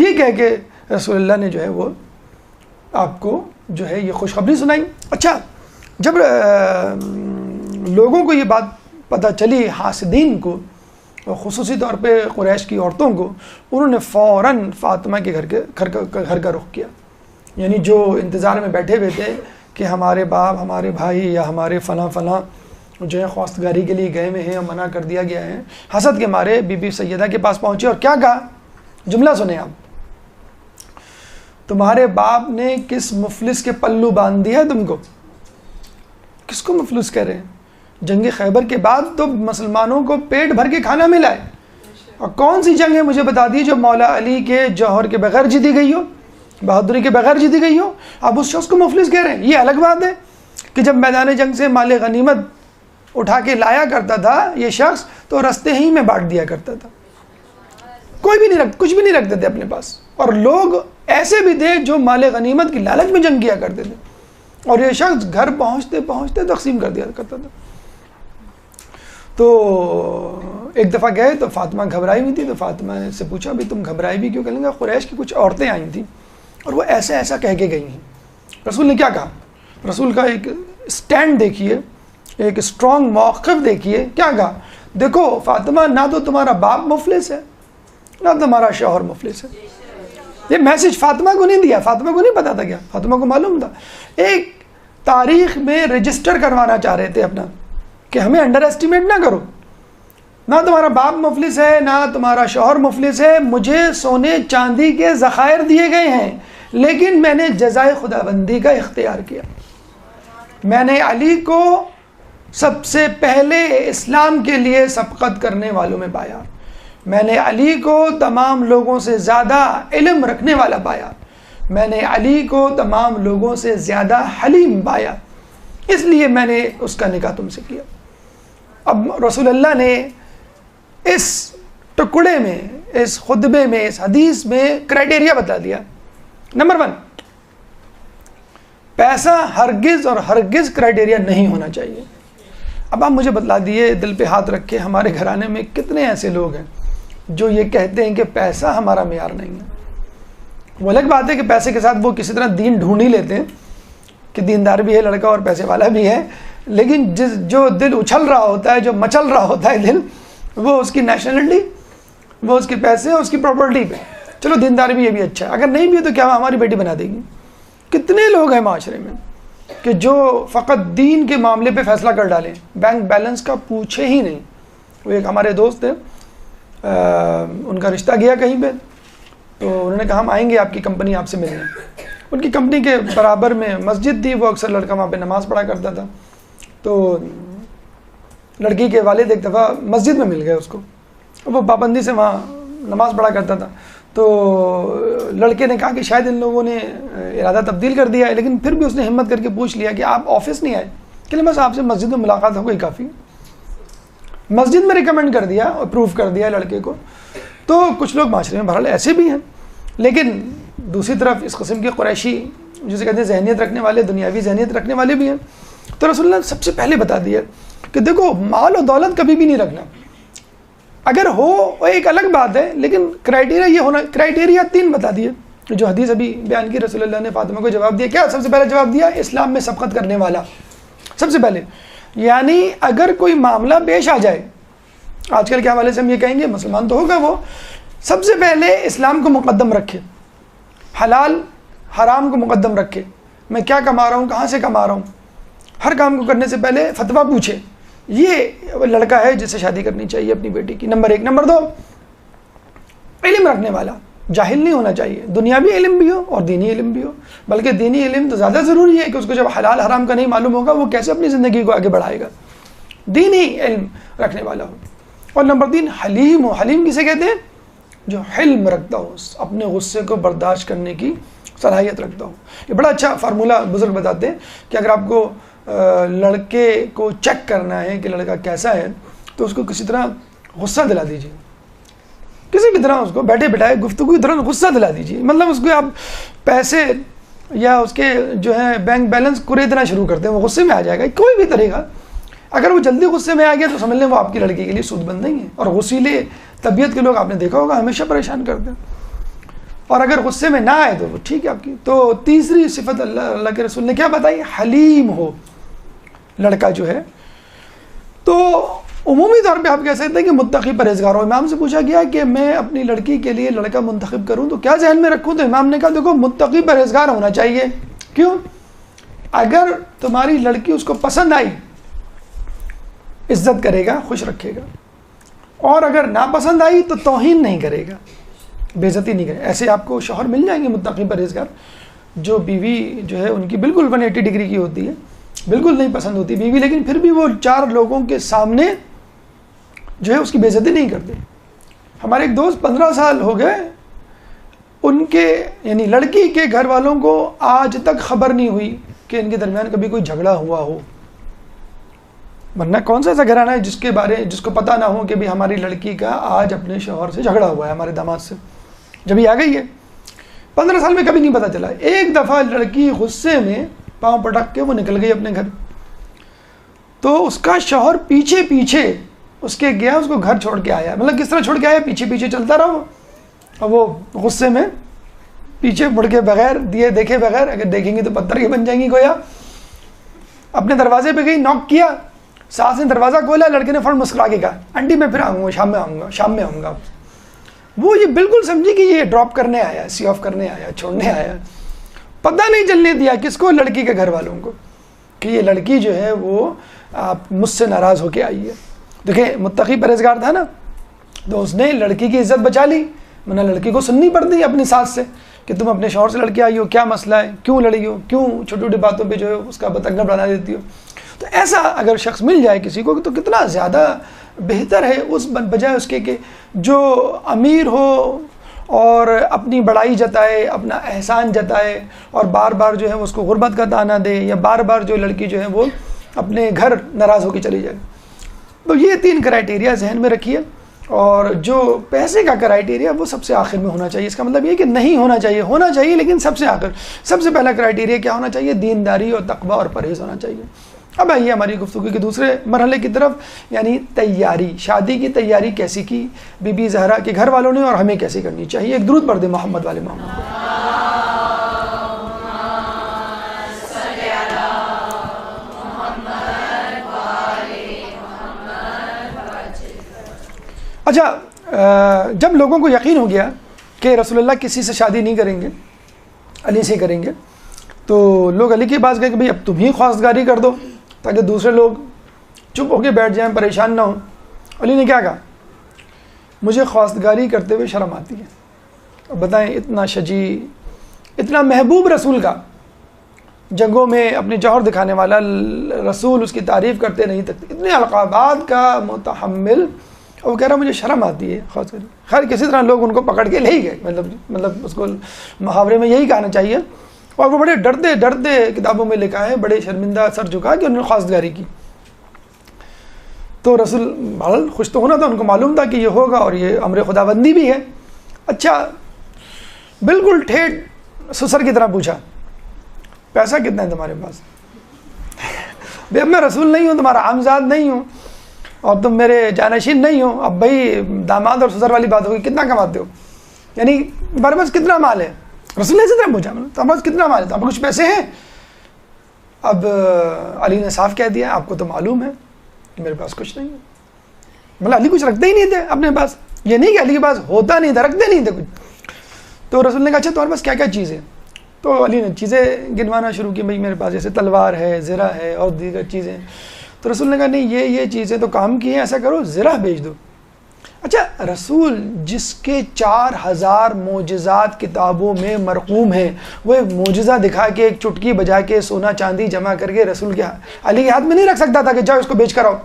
یہ کہہ کے رسول اللہ نے جو ہے وہ آپ کو جو ہے یہ خوشخبری سنائی۔ اچھا جب لوگوں کو یہ بات پتہ چلی، حاسدین کو، اور خصوصی طور پہ قریش کی عورتوں کو، انہوں نے فوراً فاطمہ کے گھر کا رخ کیا، یعنی جو انتظار میں بیٹھے ہوئے تھے کہ ہمارے باپ، ہمارے بھائی یا ہمارے فلاں جو ہے خواستگاری کے لیے گئے ہوئے ہیں اور منع کر دیا گیا ہے، حسد کے مارے بی بی سیدہ کے پاس پہنچے اور کیا کہا؟ جملہ سنیں آپ، تمہارے باپ نے کس مفلس کے پلو باندھ دیا ہے تم کو؟ کس کو مفلس کہہ رہے ہیں؟ جنگ خیبر کے بعد تو مسلمانوں کو پیٹ بھر کے کھانا ملا ہے، اور کون سی جنگ ہے مجھے بتا دی جو مولا علی کے جوہر کے بغیر جیتی گئی ہو، بہادری کے بغیر جیتی گئی ہو؟ آپ اس شخص کو مفلس کہہ رہے ہیں۔ یہ الگ بات ہے کہ جب میدان جنگ سے مال غنیمت اٹھا کے لایا کرتا تھا یہ شخص تو رستے ہی میں بانٹ دیا کرتا تھا، کوئی بھی نہیں کچھ بھی نہیں رکھتے تھے اپنے پاس. اور لوگ ایسے بھی تھے جو مال غنیمت کی لالچ میں جنگ کیا کرتے تھے, اور یہ شخص گھر پہنچتے پہنچتے تقسیم کر دیا کرتا تھا. تو ایک دفعہ گئے تو فاطمہ گھبرائی ہوئی تھی, تو فاطمہ نے سے پوچھا بھی تم گھبرائی بھی کیوں؟ کہنے لگا قریش کی کچھ عورتیں آئی تھیں اور وہ ایسا ایسا کہہ کے گئی ہیں. رسول نے کیا کہا؟ رسول کا ایک سٹینڈ دیکھیے, ایک اسٹرانگ موقف دیکھیے. کیا کہا؟ دیکھو فاطمہ, نہ تو تمہارا باپ مفلس ہے نہ تمہارا شوہر مفلس ہے. یہ میسج فاطمہ کو نہیں دیا, فاطمہ کو نہیں پتا تھا. کیا فاطمہ کو معلوم تھا؟ ایک تاریخ میں رجسٹر کروانا چاہ رہے تھے اپنا کہ ہمیں انڈر ایسٹیمیٹ نہ کرو. نہ تمہارا باپ مفلس ہے نہ تمہارا شوہر مفلس ہے. مجھے سونے چاندی کے ذخائر دیے گئے ہیں, لیکن میں نے جزائے خداوندی کا اختیار کیا. میں نے علی کو سب سے پہلے اسلام کے لیے سبقت کرنے والوں میں پایا. میں نے علی کو تمام لوگوں سے زیادہ علم رکھنے والا پایا. میں نے علی کو تمام لوگوں سے زیادہ حلیم پایا. اس لیے میں نے اس کا نکاح تم سے کیا. اب رسول اللہ نے اس ٹکڑے میں, اس خطبے میں, اس حدیث میں کرائٹیریا بتا دیا. نمبر 1, پیسہ ہرگز اور ہرگز کرائٹیریا نہیں ہونا چاہیے. اب آپ مجھے بتلا دیے دل پہ ہاتھ رکھ کے, ہمارے گھرانے میں کتنے ایسے لوگ ہیں جو یہ کہتے ہیں کہ پیسہ ہمارا معیار نہیں ہے. وہ الگ بات ہے کہ پیسے کے ساتھ وہ کسی طرح دین ڈھونڈ ہی لیتے ہیں کہ دیندار بھی ہے لڑکا اور پیسے والا بھی ہے, لیکن جو دل اچھل رہا ہوتا ہے, جو مچل رہا ہوتا ہے دل, وہ اس کی نیشنلٹی, وہ اس کے پیسے, اس کی پراپرٹی پہ. چلو دیندار بھی, یہ بھی اچھا ہے. اگر نہیں بھی ہے تو کیا ہماری بیٹی بنا دے گی؟ کتنے لوگ ہیں معاشرے میں کہ جو فقط دین کے معاملے پہ فیصلہ کر ڈالیں, بینک بیلنس کا پوچھے ہی نہیں. وہ ایک ہمارے دوست تھے, ان کا رشتہ گیا کہیں پہ, تو انہوں نے کہا ہم آئیں گے آپ کی کمپنی آپ سے ملنے. ان کی کمپنی کے برابر میں مسجد تھی, وہ اکثر لڑکا وہاں پہ نماز پڑھا کرتا تھا. تو لڑکی کے والد ایک دفعہ مسجد میں مل گئے اس کو, وہ پابندی سے وہاں نماز پڑھا کرتا تھا. تو لڑکے نے کہا کہ شاید ان لوگوں نے ارادہ تبدیل کر دیا ہے, لیکن پھر بھی اس نے ہمت کر کے پوچھ لیا کہ آپ آفس نہیں آئے؟ کہ بس آپ سے مسجد میں ملاقات ہو گئی کافی. مسجد میں ریکمینڈ کر دیا اور پروف کر دیا لڑکے کو. تو کچھ لوگ معاشرے میں بہرحال ایسے بھی ہیں, لیکن دوسری طرف اس قسم کے قریشی جسے کہتے ہیں ذہنیت رکھنے والے, دنیاوی ذہنیت رکھنے والے بھی ہیں. تو رسول اللہ نے سب سے پہلے بتا دیا کہ دیکھو مال و دولت کبھی بھی نہیں رکھنا. اگر ہو وہ ایک الگ بات ہے, لیکن کرائٹیریا یہ ہونا. کرائٹیریا 3 بتا دیے جو حدیث ابھی بیان کی. رسول اللہ نے فاطمہ کو جواب دیا. کیا سب سے پہلے جواب دیا؟ اسلام میں سبقت کرنے والا سب سے پہلے. یعنی اگر کوئی معاملہ پیش آ جائے, آج کل کے حوالے سے ہم یہ کہیں گے مسلمان تو ہوگا, وہ سب سے پہلے اسلام کو مقدم رکھے, حلال حرام کو مقدم رکھے. میں کیا کما رہا ہوں, کہاں سے کما رہا ہوں, ہر کام کو کرنے سے پہلے فتویٰ پوچھے. یہ لڑکا ہے جس سے شادی کرنی چاہیے اپنی بیٹی کی. نمبر 1. نمبر 2, علم رکھنے والا, جاہل نہیں ہونا چاہیے. دنیاوی علم بھی ہو اور دینی علم بھی ہو, بلکہ دینی علم تو زیادہ ضروری ہے کہ اس کو جب حلال حرام کا نہیں معلوم ہوگا وہ کیسے اپنی زندگی کو آگے بڑھائے گا. دینی علم رکھنے والا ہو. اور نمبر 3, حلیم ہو. حلیم کسے کہتے ہیں؟ جو حلم رکھتا ہو, اپنے غصے کو برداشت کرنے کی صلاحیت رکھتا ہو. یہ بڑا اچھا فارمولہ بزرگ بتاتے ہیں کہ اگر آپ کو لڑکے کو چیک کرنا ہے کہ لڑکا کیسا ہے, تو اس کو کسی طرح غصہ دلا دیجیے. کسی بھی طرح اس کو بیٹھے بٹھائے گفتگو کی طرح غصہ دلا دیجیے. مطلب اس کو آپ پیسے یا اس کے جو ہے بینک بیلنس کریدنا شروع کرتے ہیں, وہ غصے میں آ جائے گا. کوئی بھی طریقہ, اگر وہ جلدی غصے میں آ گیا تو سمجھ لیں وہ آپ کی لڑکی کے لیے سود بند نہیں ہے. اور غصیلے طبیعت کے لوگ آپ نے دیکھا ہوگا ہمیشہ پریشان کرتے ہیں. اور اگر غصے میں نہ آئے تو وہ ٹھیک ہے آپ کی. تو تیسری صفت اللہ کے رسول نے کیا بتائی؟ حلیم ہو لڑکا جو ہے. تو عمومی طور پہ آپ کہہ سکتے ہیں کہ متقی پرہیزگار ہو. امام سے پوچھا گیا کہ میں اپنی لڑکی کے لیے لڑکا منتخب کروں تو کیا ذہن میں رکھوں؟ تو امام نے کہا دیکھو متقی پرہیزگار ہونا چاہیے. کیوں؟ اگر تمہاری لڑکی اس کو پسند آئی, عزت کرے گا, خوش رکھے گا, اور اگر ناپسند آئی تو توہین نہیں کرے گا, بے عزتی نہیں کرے. ایسے آپ کو شوہر مل جائیں گے متقی پرہیزگار, جو بیوی جو ہے ان کی بالکل 180 ڈگری کی ہوتی ہے, بالکل نہیں پسند ہوتی بیوی, لیکن پھر بھی وہ 4 لوگوں کے سامنے جو ہے اس کی بے عزتی نہیں کرتے. ہمارے ایک دوست 15 سال ہو گئے, ان کے یعنی لڑکی کے گھر والوں کو آج تک خبر نہیں ہوئی کہ ان کے درمیان کبھی کوئی جھگڑا ہوا ہو. ورنہ کون سا ایسا گھرانہ ہے جس کو پتہ نہ ہو کہ بھی ہماری لڑکی کا آج اپنے شوہر سے جھگڑا ہوا ہے، ہمارے داماد سے، جب یہ آ گئی ہے 15 سال میں کبھی نہیں پتہ چلا. ایک دفعہ لڑکی غصے میں پاؤں پٹک کے وہ نکل گئی اپنے گھر، تو اس کا شوہر پیچھے پیچھے اس کے گیا، اس کو گھر چھوڑ کے آیا. مطلب کس طرح چھوڑ کے آیا؟ پیچھے پیچھے چلتا رہا وہ، اور وہ غصے میں پیچھے مڑ کے بغیر دیکھے بغیر، اگر دیکھیں گے تو پتھر کی بن جائیں گی گویا، اپنے دروازے پہ گئی، نوک کیا، ساس نے دروازہ کھولا، لڑکے نے فوراً مسکرا کے کہا آنٹی میں پھر آؤں گا، شام میں آؤں گا. وہ یہ بالکل سمجھی کہ یہ ڈراپ کرنے آیا، سی آف کرنے آیا، چھوڑنے آیا. پتہ نہیں چلنے دیا کس کو؟ لڑکی کے گھر والوں کو، کہ یہ لڑکی جو ہے وہ مجھ سے ناراض ہو کے آئی ہے. دیکھیں متقی پرہیزگار تھا نا، تو اس نے لڑکی کی عزت بچا لی، ورنہ لڑکی کو سننی پڑتی اپنی ساس سے کہ تم اپنے شوہر سے لڑکی آئی ہو، کیا مسئلہ ہے، کیوں لڑی ہو، کیوں چھوٹی چھوٹی باتوں پہ جو ہے اس کا بتنگڑ بنا دیتی ہو. تو ایسا اگر شخص مل جائے کسی کو تو کتنا زیادہ بہتر ہے اس بجائے اس کے کہ جو امیر ہو اور اپنی بڑائی جتائے، اپنا احسان جتائے، اور بار بار جو ہے اس کو غربت کا طعنہ دے، یا بار بار جو لڑکی جو ہے وہ اپنے گھر ناراض ہو کے چلی جائے. تو یہ 3 کرائٹیریا ذہن میں رکھیے. اور جو پیسے کا کرائٹیریا وہ سب سے آخر میں ہونا چاہیے. اس کا مطلب یہ کہ نہیں ہونا چاہیے لیکن سب سے آخر. سب سے پہلا کرائٹیریا کیا ہونا چاہیے؟ دینداری اور تقوی اور پرہیز ہونا چاہیے. اب آئیے ہماری گفتگو کے دوسرے مرحلے کی طرف، یعنی تیاری. شادی کی تیاری کیسی کی بی بی زہرا کے گھر والوں نے، اور ہمیں کیسے کرنی چاہیے؟ ایک درود پڑھ دیں محمد والے محمد کو. اچھا، جب لوگوں کو یقین ہو گیا کہ رسول اللہ کسی سے شادی نہیں کریں گے، علی سے کریں گے، تو لوگ علی کے پاس گئے کہ بھئی اب تم ہی خواستگاری کر دو تاکہ دوسرے لوگ چپ ہو کے بیٹھ جائیں، پریشان نہ ہوں. علی نے کیا کہا؟ مجھے خواستگاری کرتے ہوئے شرم آتی ہے. اب بتائیں، اتنا شجیع، اتنا محبوب رسول کا، جنگوں میں اپنے جوہر دکھانے والا رسول، اس کی تعریف کرتے نہیں تھکتے، اتنے القابات کا متحمل، اور وہ کہہ رہا مجھے شرم آتی ہے خاص کر. خیر کسی طرح لوگ ان کو پکڑ کے لے ہی گئے، مطلب اس کو محاورے میں یہی کہنا چاہیے. اور وہ بڑے ڈرتے کتابوں میں لکھا ہے، بڑے شرمندہ سر جھکا کہ انہوں نے خواستگاری کی. تو رسول بہت خوش تو ہونا تھا، ان کو معلوم تھا کہ یہ ہوگا اور یہ امر خداوندی بھی ہے. اچھا، بالکل ٹھیٹ سسر کی طرح پوچھا پیسہ کتنا ہے تمہارے پاس؟ اب میں رسول نہیں ہوں، تمہارا عامزاد نہیں ہوں، اور تم میرے جانشین نہیں ہو. اب بھائی داماد اور سسر والی بات ہوگی، کتنا کماتے ہو؟ یعنی تمہارے پاس کتنا مال ہے؟ رسول نے اسی طرح پوچھا، تمہارے پاس کتنا مال ہے؟ تمہارے کچھ پیسے ہیں؟ اب علی نے صاف کہہ دیا آپ کو تو معلوم ہے کہ میرے پاس کچھ نہیں ہے. مطلب علی کچھ رکھتے ہی نہیں تھے اپنے پاس. یہ نہیں کہ علی کے پاس ہوتا نہیں تھا، رکھتے نہیں تھے کچھ. تو رسول نے کہا اچھا تمہارے پاس کیا کیا چیزیں؟ تو علی نے چیزیں گنوانا شروع کی. بھائی میرے پاس جیسے تلوار ہے، زرہ ہے اور دیگر چیزیں. تو رسول نے کہا نہیں، یہ چیزیں تو کام کی ہیں، ایسا کرو زرہ بیچ دو. اچھا، رسول جس کے 4000 معجزات کتابوں میں مرقوم ہیں، وہ ایک معجزہ دکھا کے، ایک چٹکی بجا کے، سونا چاندی جمع کر کے رسول کے علی کے ہاتھ میں نہیں رکھ سکتا تھا کہ جاؤ اس کو بیچ کر آؤ.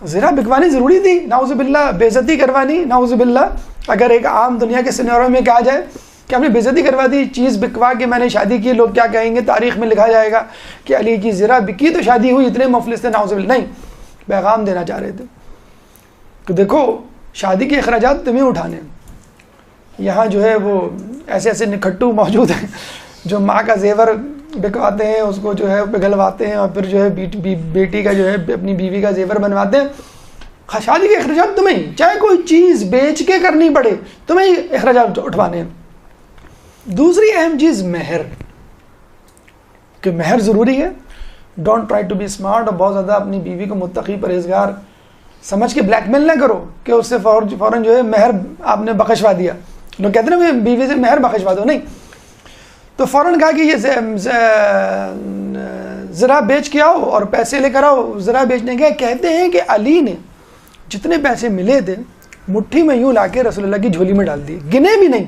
زرہ بکوانی ضروری تھی، نعوذ باللہ بے عزتی کروانی، نعوذ باللہ. اگر ایک عام دنیا کے سینیروں میں کہا جائے کہ ہم نے بے عزتی کروا دی، چیز بکوا کے میں نے شادی کی، لوگ کیا کہیں گے؟ تاریخ میں لکھا جائے گا کہ علی کی زرہ بکی تو شادی ہوئی. اتنے مفلس تھے نعوذ باللہ. نہیں، پیغام دینا چاہ رہے تھے کہ دیکھو شادی کے اخراجات تمہیں اٹھانے ہیں. یہاں جو ہے وہ ایسے نکھٹو موجود ہیں جو ماں کا زیور بکواتے ہیں، اس کو جو ہے پگھلواتے ہیں، اور پھر جو ہے بیٹی کا جو ہے اپنی بیوی کا زیور بنواتے ہیں. شادی کے اخراجات تمہیں، چاہے کوئی چیز بیچ کے کرنی پڑے، تمہیں اخراجات اٹھوانے ہیں. دوسری اہم چیز مہر، کہ مہر ضروری ہے. Don't try to be smart, اور بہت زیادہ اپنی بیوی کو متقی پرہیزگار سمجھ کے بلیک میل نہ کرو کہ اس سے فوراً جو ہے مہر آپ نے بخشوا دیا. لوگ کہتے ہیں نا بیوی سے مہر بخشوا دو. نہیں، تو فوراً کہا کہ یہ زرہ بیچ کے آؤ اور پیسے لے کر آؤ. زرہ بیچنے گئے. کہتے ہیں کہ علی نے جتنے پیسے ملے تھے مٹھی میں یوں لا کے رسول اللہ کی جھولی میں ڈال دیے، گنے بھی نہیں.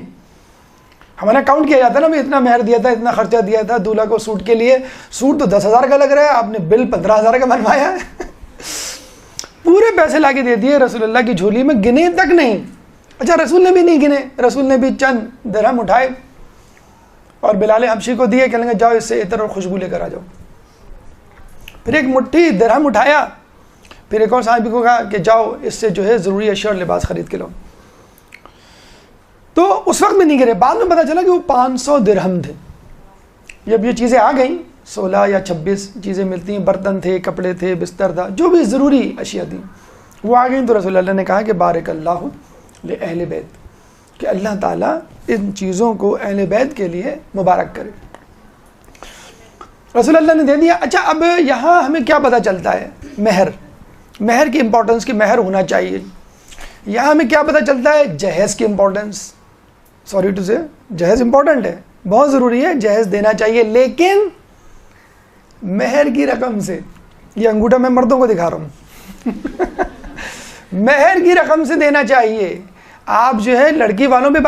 ہمارا کاؤنٹ کیا جاتا ہے نا، میں اتنا مہر دیا تھا، اتنا خرچہ دیا تھا دولہا کو سوٹ کے لیے. سوٹ تو 10,000 کا لگ رہا ہے، آپ نے بل 15,000 کا بنوایا ہے. پورے پیسے لا کے دے دیے رسول اللہ کی جھولی میں، گنے تک نہیں. اچھا، رسول نے بھی نہیں گنے، رسول نے بھی چند درہم اٹھائے اور بلال حبشی کو دیے، کہنے لگے جاؤ اس سے عطر اور خوشبو لے کر آ جاؤ. پھر ایک مٹھی درہم اٹھایا پھر ایک اور صحابی کو کہا کہ جاؤ اس سے جو ہے ضروری اشیاء اور لباس خرید کے لاؤ. تو اس وقت میں نہیں گرے, بعد میں پتا چلا کہ وہ 500 درہم تھے. جب یہ چیزیں آ گئیں 16 یا 26 چیزیں ملتی ہیں, برتن تھے, کپڑے تھے, بستر تھا, جو بھی ضروری اشیاء تھیں وہ آ گئیں, تو رسول اللہ نے کہا کہ بارک اللہ لأہل بیت, کہ اللہ تعالیٰ ان چیزوں کو اہل بیت کے لیے مبارک کرے. رسول اللہ نے دے دیا. اچھا اب یہاں ہمیں کیا پتہ چلتا ہے؟ مہر کی امپورٹنس, کی مہر ہونا چاہیے. یہاں ہمیں کیا پتہ چلتا ہے؟ جہیز کی امپورٹنس. سوری ٹو سے, جہیز امپورٹنٹ ہے, بہت ضروری ہے, جہیز دینا چاہیے, لیکن مہر کی رقم سے. یہ انگوٹھا میں مردوں کو دکھا رہا ہوں. مہر کی رقم سے دینا چاہیے. آپ جو ہے لڑکی والوں پہ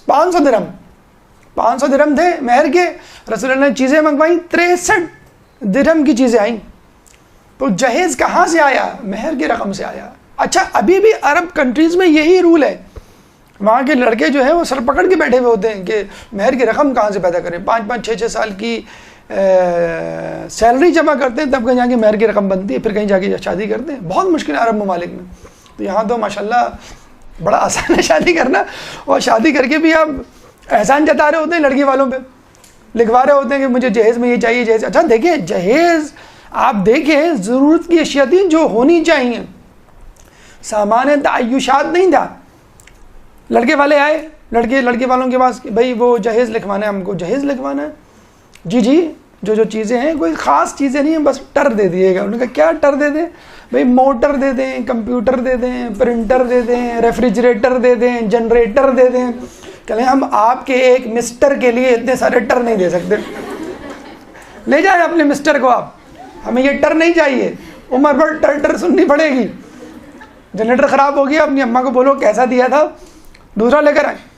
500 درہم تھے مہر کے, رسول اللہ نے چیزیں منگوائیں 63 درہم کی چیزیں آئیں. تو جہیز کہاں سے آیا؟ مہر کی رقم سے آیا. اچھا ابھی بھی عرب کنٹریز میں یہی رول ہے, وہاں کے لڑکے جو ہیں وہ سر پکڑ کے بیٹھے ہوئے ہوتے ہیں کہ مہر کی رقم کہاں سے پیدا کریں. 5-5 6-6 سال کی سیلری جمع کرتے ہیں, تب کہیں جا کے مہر کی رقم بنتی ہے, پھر کہیں جا کے شادی کرتے ہیں. بہت مشکل ہے عرب ممالک میں. تو یہاں تو ماشاءاللہ بڑا آسان ہے شادی کرنا, اور شادی کر کے بھی آپ احسان جتا رہے ہوتے ہیں لڑکی والوں پہ, لکھوا رہے ہوتے ہیں کہ مجھے جہیز میں یہ چاہیے, جہیز. اچھا دیکھیں جہیز آپ دیکھیں ضرورت کی اشیاء تھیں جو ہونی چاہیے, سامان تعیشات نہیں تھا. لڑکے والے آئے, لڑکے والوں کے پاس بھائی وہ جہیز لکھوانا ہے, ہم کو جہیز لکھوانا ہے. جی جو چیزیں ہیں کوئی خاص چیزیں نہیں ہیں, بس ٹر دے دیے گا. انہوں نے کہا کیا ٹر دے دیں؟ بھائی موٹر دے دیں, کمپیوٹر دے دیں, پرنٹر دے دیں, ریفریجریٹر دے دیں, جنریٹر دے دیں. کہیں ہم آپ کے ایک مسٹر کے لیے اتنے سارے ٹر نہیں دے سکتے. لے جائیں اپنے مسٹر کو آپ, ہمیں یہ ٹر نہیں چاہیے, عمر بھر ٹر سننی پڑے گی. جنریٹر خراب ہو گیا, اپنی اماں کو بولو کیسا دیا تھا, دوسرا لے کر آئیں.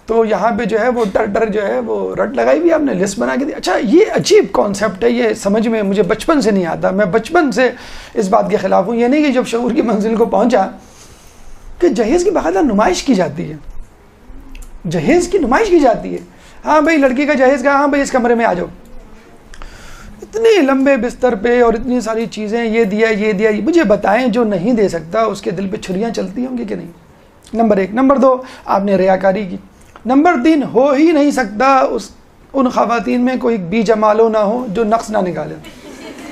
تو یہاں پہ جو ہے وہ ٹر جو ہے وہ رٹ لگائی ہوئی, آپ نے لسٹ بنا کے دی. اچھا یہ عجیب کانسیپٹ ہے, یہ سمجھ میں مجھے بچپن سے نہیں آتا. میں بچپن سے اس بات کے خلاف ہوں. یہ نہیں کہ جب شعور کی منزل کو پہنچا کہ جہیز کی باقاعدہ نمائش کی جاتی ہے, جہیز کی نمائش کی جاتی ہے. ہاں بھائی لڑکی کا جہیز کا, ہاں بھائی اس کمرے میں آ جاؤ. اتنے لمبے بستر پہ اور اتنی ساری چیزیں, یہ دیا. مجھے بتائیں جو نہیں دے سکتا اس کے دل پہ چھریاں چلتی ہوں گی کہ نہیں؟ نمبر 1. نمبر 2, آپ نے ریاکاری کی. نمبر 3, ہو ہی نہیں سکتا ان خواتین میں کوئی بی جمالو نہ ہو جو نقص نہ نکالے.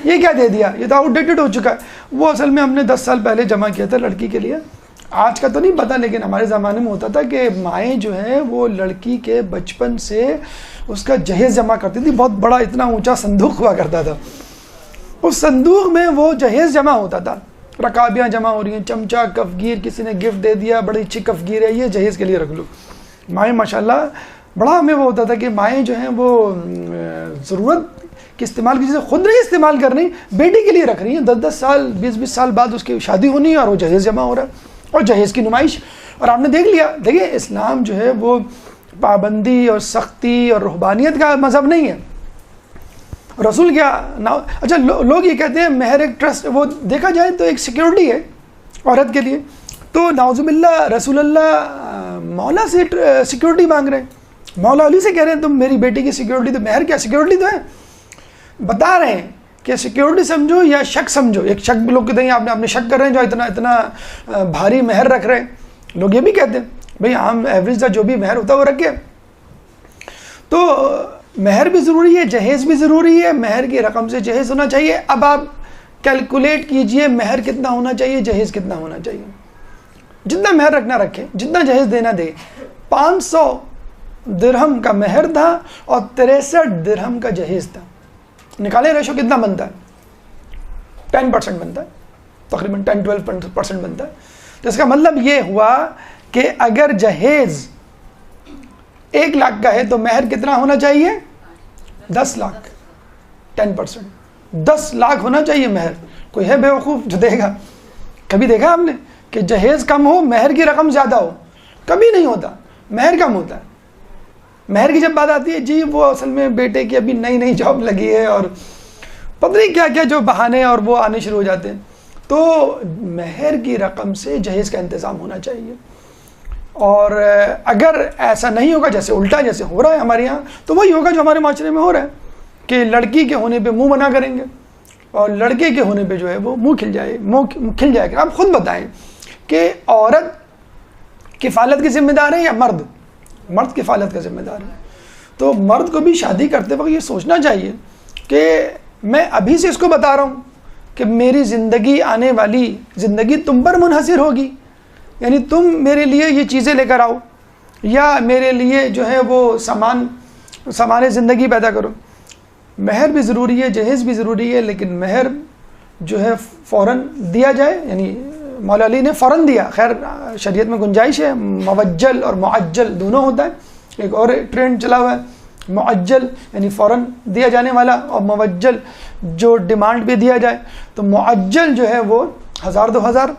یہ کیا دے دیا؟ یہ تو آؤٹ ڈیٹڈ ہو چکا ہے. وہ اصل میں ہم نے 10 سال پہلے جمع کیا تھا لڑکی کے لیے. آج کا تو نہیں پتا, لیکن ہمارے زمانے میں ہوتا تھا کہ مائیں جو ہیں وہ لڑکی کے بچپن سے اس کا جہیز جمع کرتی تھی. بہت بڑا اتنا اونچا صندوق ہوا کرتا تھا, اس صندوق میں وہ جہیز جمع ہوتا تھا. رکابیاں جمع ہو رہی ہیں, چمچہ, کفگیر, کسی نے گفٹ دے دیا, بڑی اچھی کفگیر ہے, یہ جہیز کے لیے رکھ لو. مائیں ماشاءاللہ بڑا ہمیں وہ ہوتا تھا کہ مائیں جو ہیں وہ ضرورت کی استعمال کی چیزیں خود نہیں استعمال کر رہی, بیٹی کے لیے رکھ رہی ہیں. 10 سال 20 سال بعد اس کی شادی ہونی ہے اور وہ جہیز جمع ہو رہا ہے, اور جہیز کی نمائش. اور آپ نے دیکھ لیا, دیکھیں اسلام جو ہے وہ پابندی اور سختی اور رہبانیت کا مذہب نہیں ہے. رسول کیا اچھا لوگ یہ کہتے ہیں مہر ایک ٹرسٹ, وہ دیکھا جائے تو ایک سیکیورٹی ہے عورت کے لیے. تو نعوذ باللہ رسول اللہ مولا سے سیکیورٹی مانگ رہے ہیں, مولا علی سے کہہ رہے ہیں تم میری بیٹی کی سیکیورٹی. تو مہر کیا سیکیورٹی تو ہے, بتا رہے ہیں کہ سیکیورٹی سمجھو یا شک سمجھو. ایک شک بھی لوگ کہتے ہیں آپ نے شک کر رہے ہیں جو اتنا بھاری مہر رکھ رہے ہیں. لوگ یہ بھی کہتے ہیں بھئی عام ایوریج کا جو بھی مہر ہوتا ہے وہ رکھے. تو مہر بھی ضروری ہے, جہیز بھی ضروری ہے. مہر کی رقم سے جہیز ہونا چاہیے. اب آپ کیلکولیٹ کیجئے مہر کتنا ہونا چاہیے, جہیز کتنا ہونا چاہیے. جتنا مہر رکھنا رکھے, جتنا جہیز دینا دے. 500 درہم کا مہر تھا اور 63 درہم کا جہیز تھا. نکالے ریشو کتنا بنتا ہے؟ 10% بنتا ہے, تقریباً 10-12% بنتا ہے. تو اس کا مطلب یہ ہوا کہ اگر جہیز 1 لاکھ کا ہے تو مہر کتنا ہونا چاہیے؟ 10 لاکھ. 10% 10 لاکھ ہونا چاہیے مہر. کوئی ہے بیوقوف جو دے گا؟ کبھی دیکھا آپ نے کہ جہیز کم ہو مہر کی رقم زیادہ ہو؟ کبھی نہیں ہوتا, مہر کم ہوتا ہے. مہر کی جب بات آتی ہے جی وہ اصل میں بیٹے کی ابھی نئی جاب لگی ہے اور پتہ نہیں کیا کیا جو بہانے اور وہ آنے شروع ہو جاتے ہیں. تو مہر کی رقم سے جہیز کا انتظام ہونا چاہیے. اور اگر ایسا نہیں ہوگا, جیسے الٹا جیسے ہو رہا ہے ہمارے یہاں, تو وہی ہوگا جو ہمارے معاشرے میں ہو رہا ہے کہ لڑکی کے ہونے پہ منہ بنا کریں گے. اور لڑکے کے ہونے پہ جو ہے وہ منہ کھل جائے گا. آپ خود بتائیں کہ عورت کفالت کی ذمہ دار ہے یا مرد کفالت کا ذمہ دار ہے؟ تو مرد کو بھی شادی کرتے وقت یہ سوچنا چاہیے کہ میں ابھی سے اس کو بتا رہا ہوں کہ میری زندگی، آنے والی زندگی تم پر منحصر ہوگی، یعنی تم میرے لیے یہ چیزیں لے کر آؤ یا میرے لیے جو ہے وہ سامان زندگی پیدا کرو. مہر بھی ضروری ہے، جہیز بھی ضروری ہے، لیکن مہر جو ہے فوراً دیا جائے، یعنی مولا علی نے فوراً دیا. خیر شریعت میں گنجائش ہے، موجل اور معجل دونوں ہوتا ہے. ایک اور ٹرینڈ چلا ہوا ہے معجل یعنی فوراً دیا جانے والا، اور موجل جو ڈیمانڈ پہ دیا جائے. تو معجل جو ہے وہ 1000-2000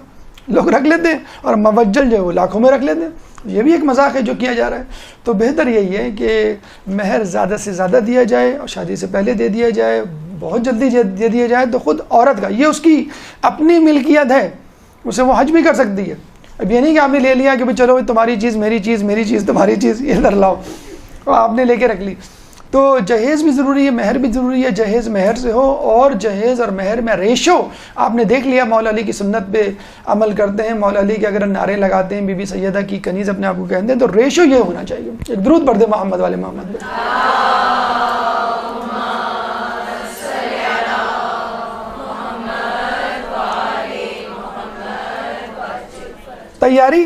لوگ رکھ لیتے ہیں، اور موجل جو ہے وہ لاکھوں میں رکھ لیتے ہیں. یہ بھی ایک مذاق ہے جو کیا جا رہا ہے. تو بہتر یہی ہے کہ مہر زیادہ سے زیادہ دیا جائے اور شادی سے پہلے دے دیا جائے، بہت جلدی دے دیا جائے تو خود عورت کا، یہ اس کی اپنی ملکیت ہے، اسے وہ حج بھی کر سکتی ہے. اب یہ نہیں کہ آپ نے لے لیا کہ چلو تمہاری چیز میری چیز، میری چیز تمہاری چیز، یہ ادھر لاؤ، اور آپ نے لے کے رکھ لی. تو جہیز بھی ضروری ہے، مہر بھی ضروری ہے. جہیز مہر سے ہو، اور جہیز اور مہر میں ریشو آپ نے دیکھ لیا. مولا علی کی سنت پہ عمل کرتے ہیں، مولا علی کے اگر نعرے لگاتے ہیں، بی بی سیدہ کی کنیز اپنے آپ کو کہتے ہیں، تو ریشو یہ ہونا چاہیے. ایک درود پڑھ دے محمد والے محمد پہ. تیاری.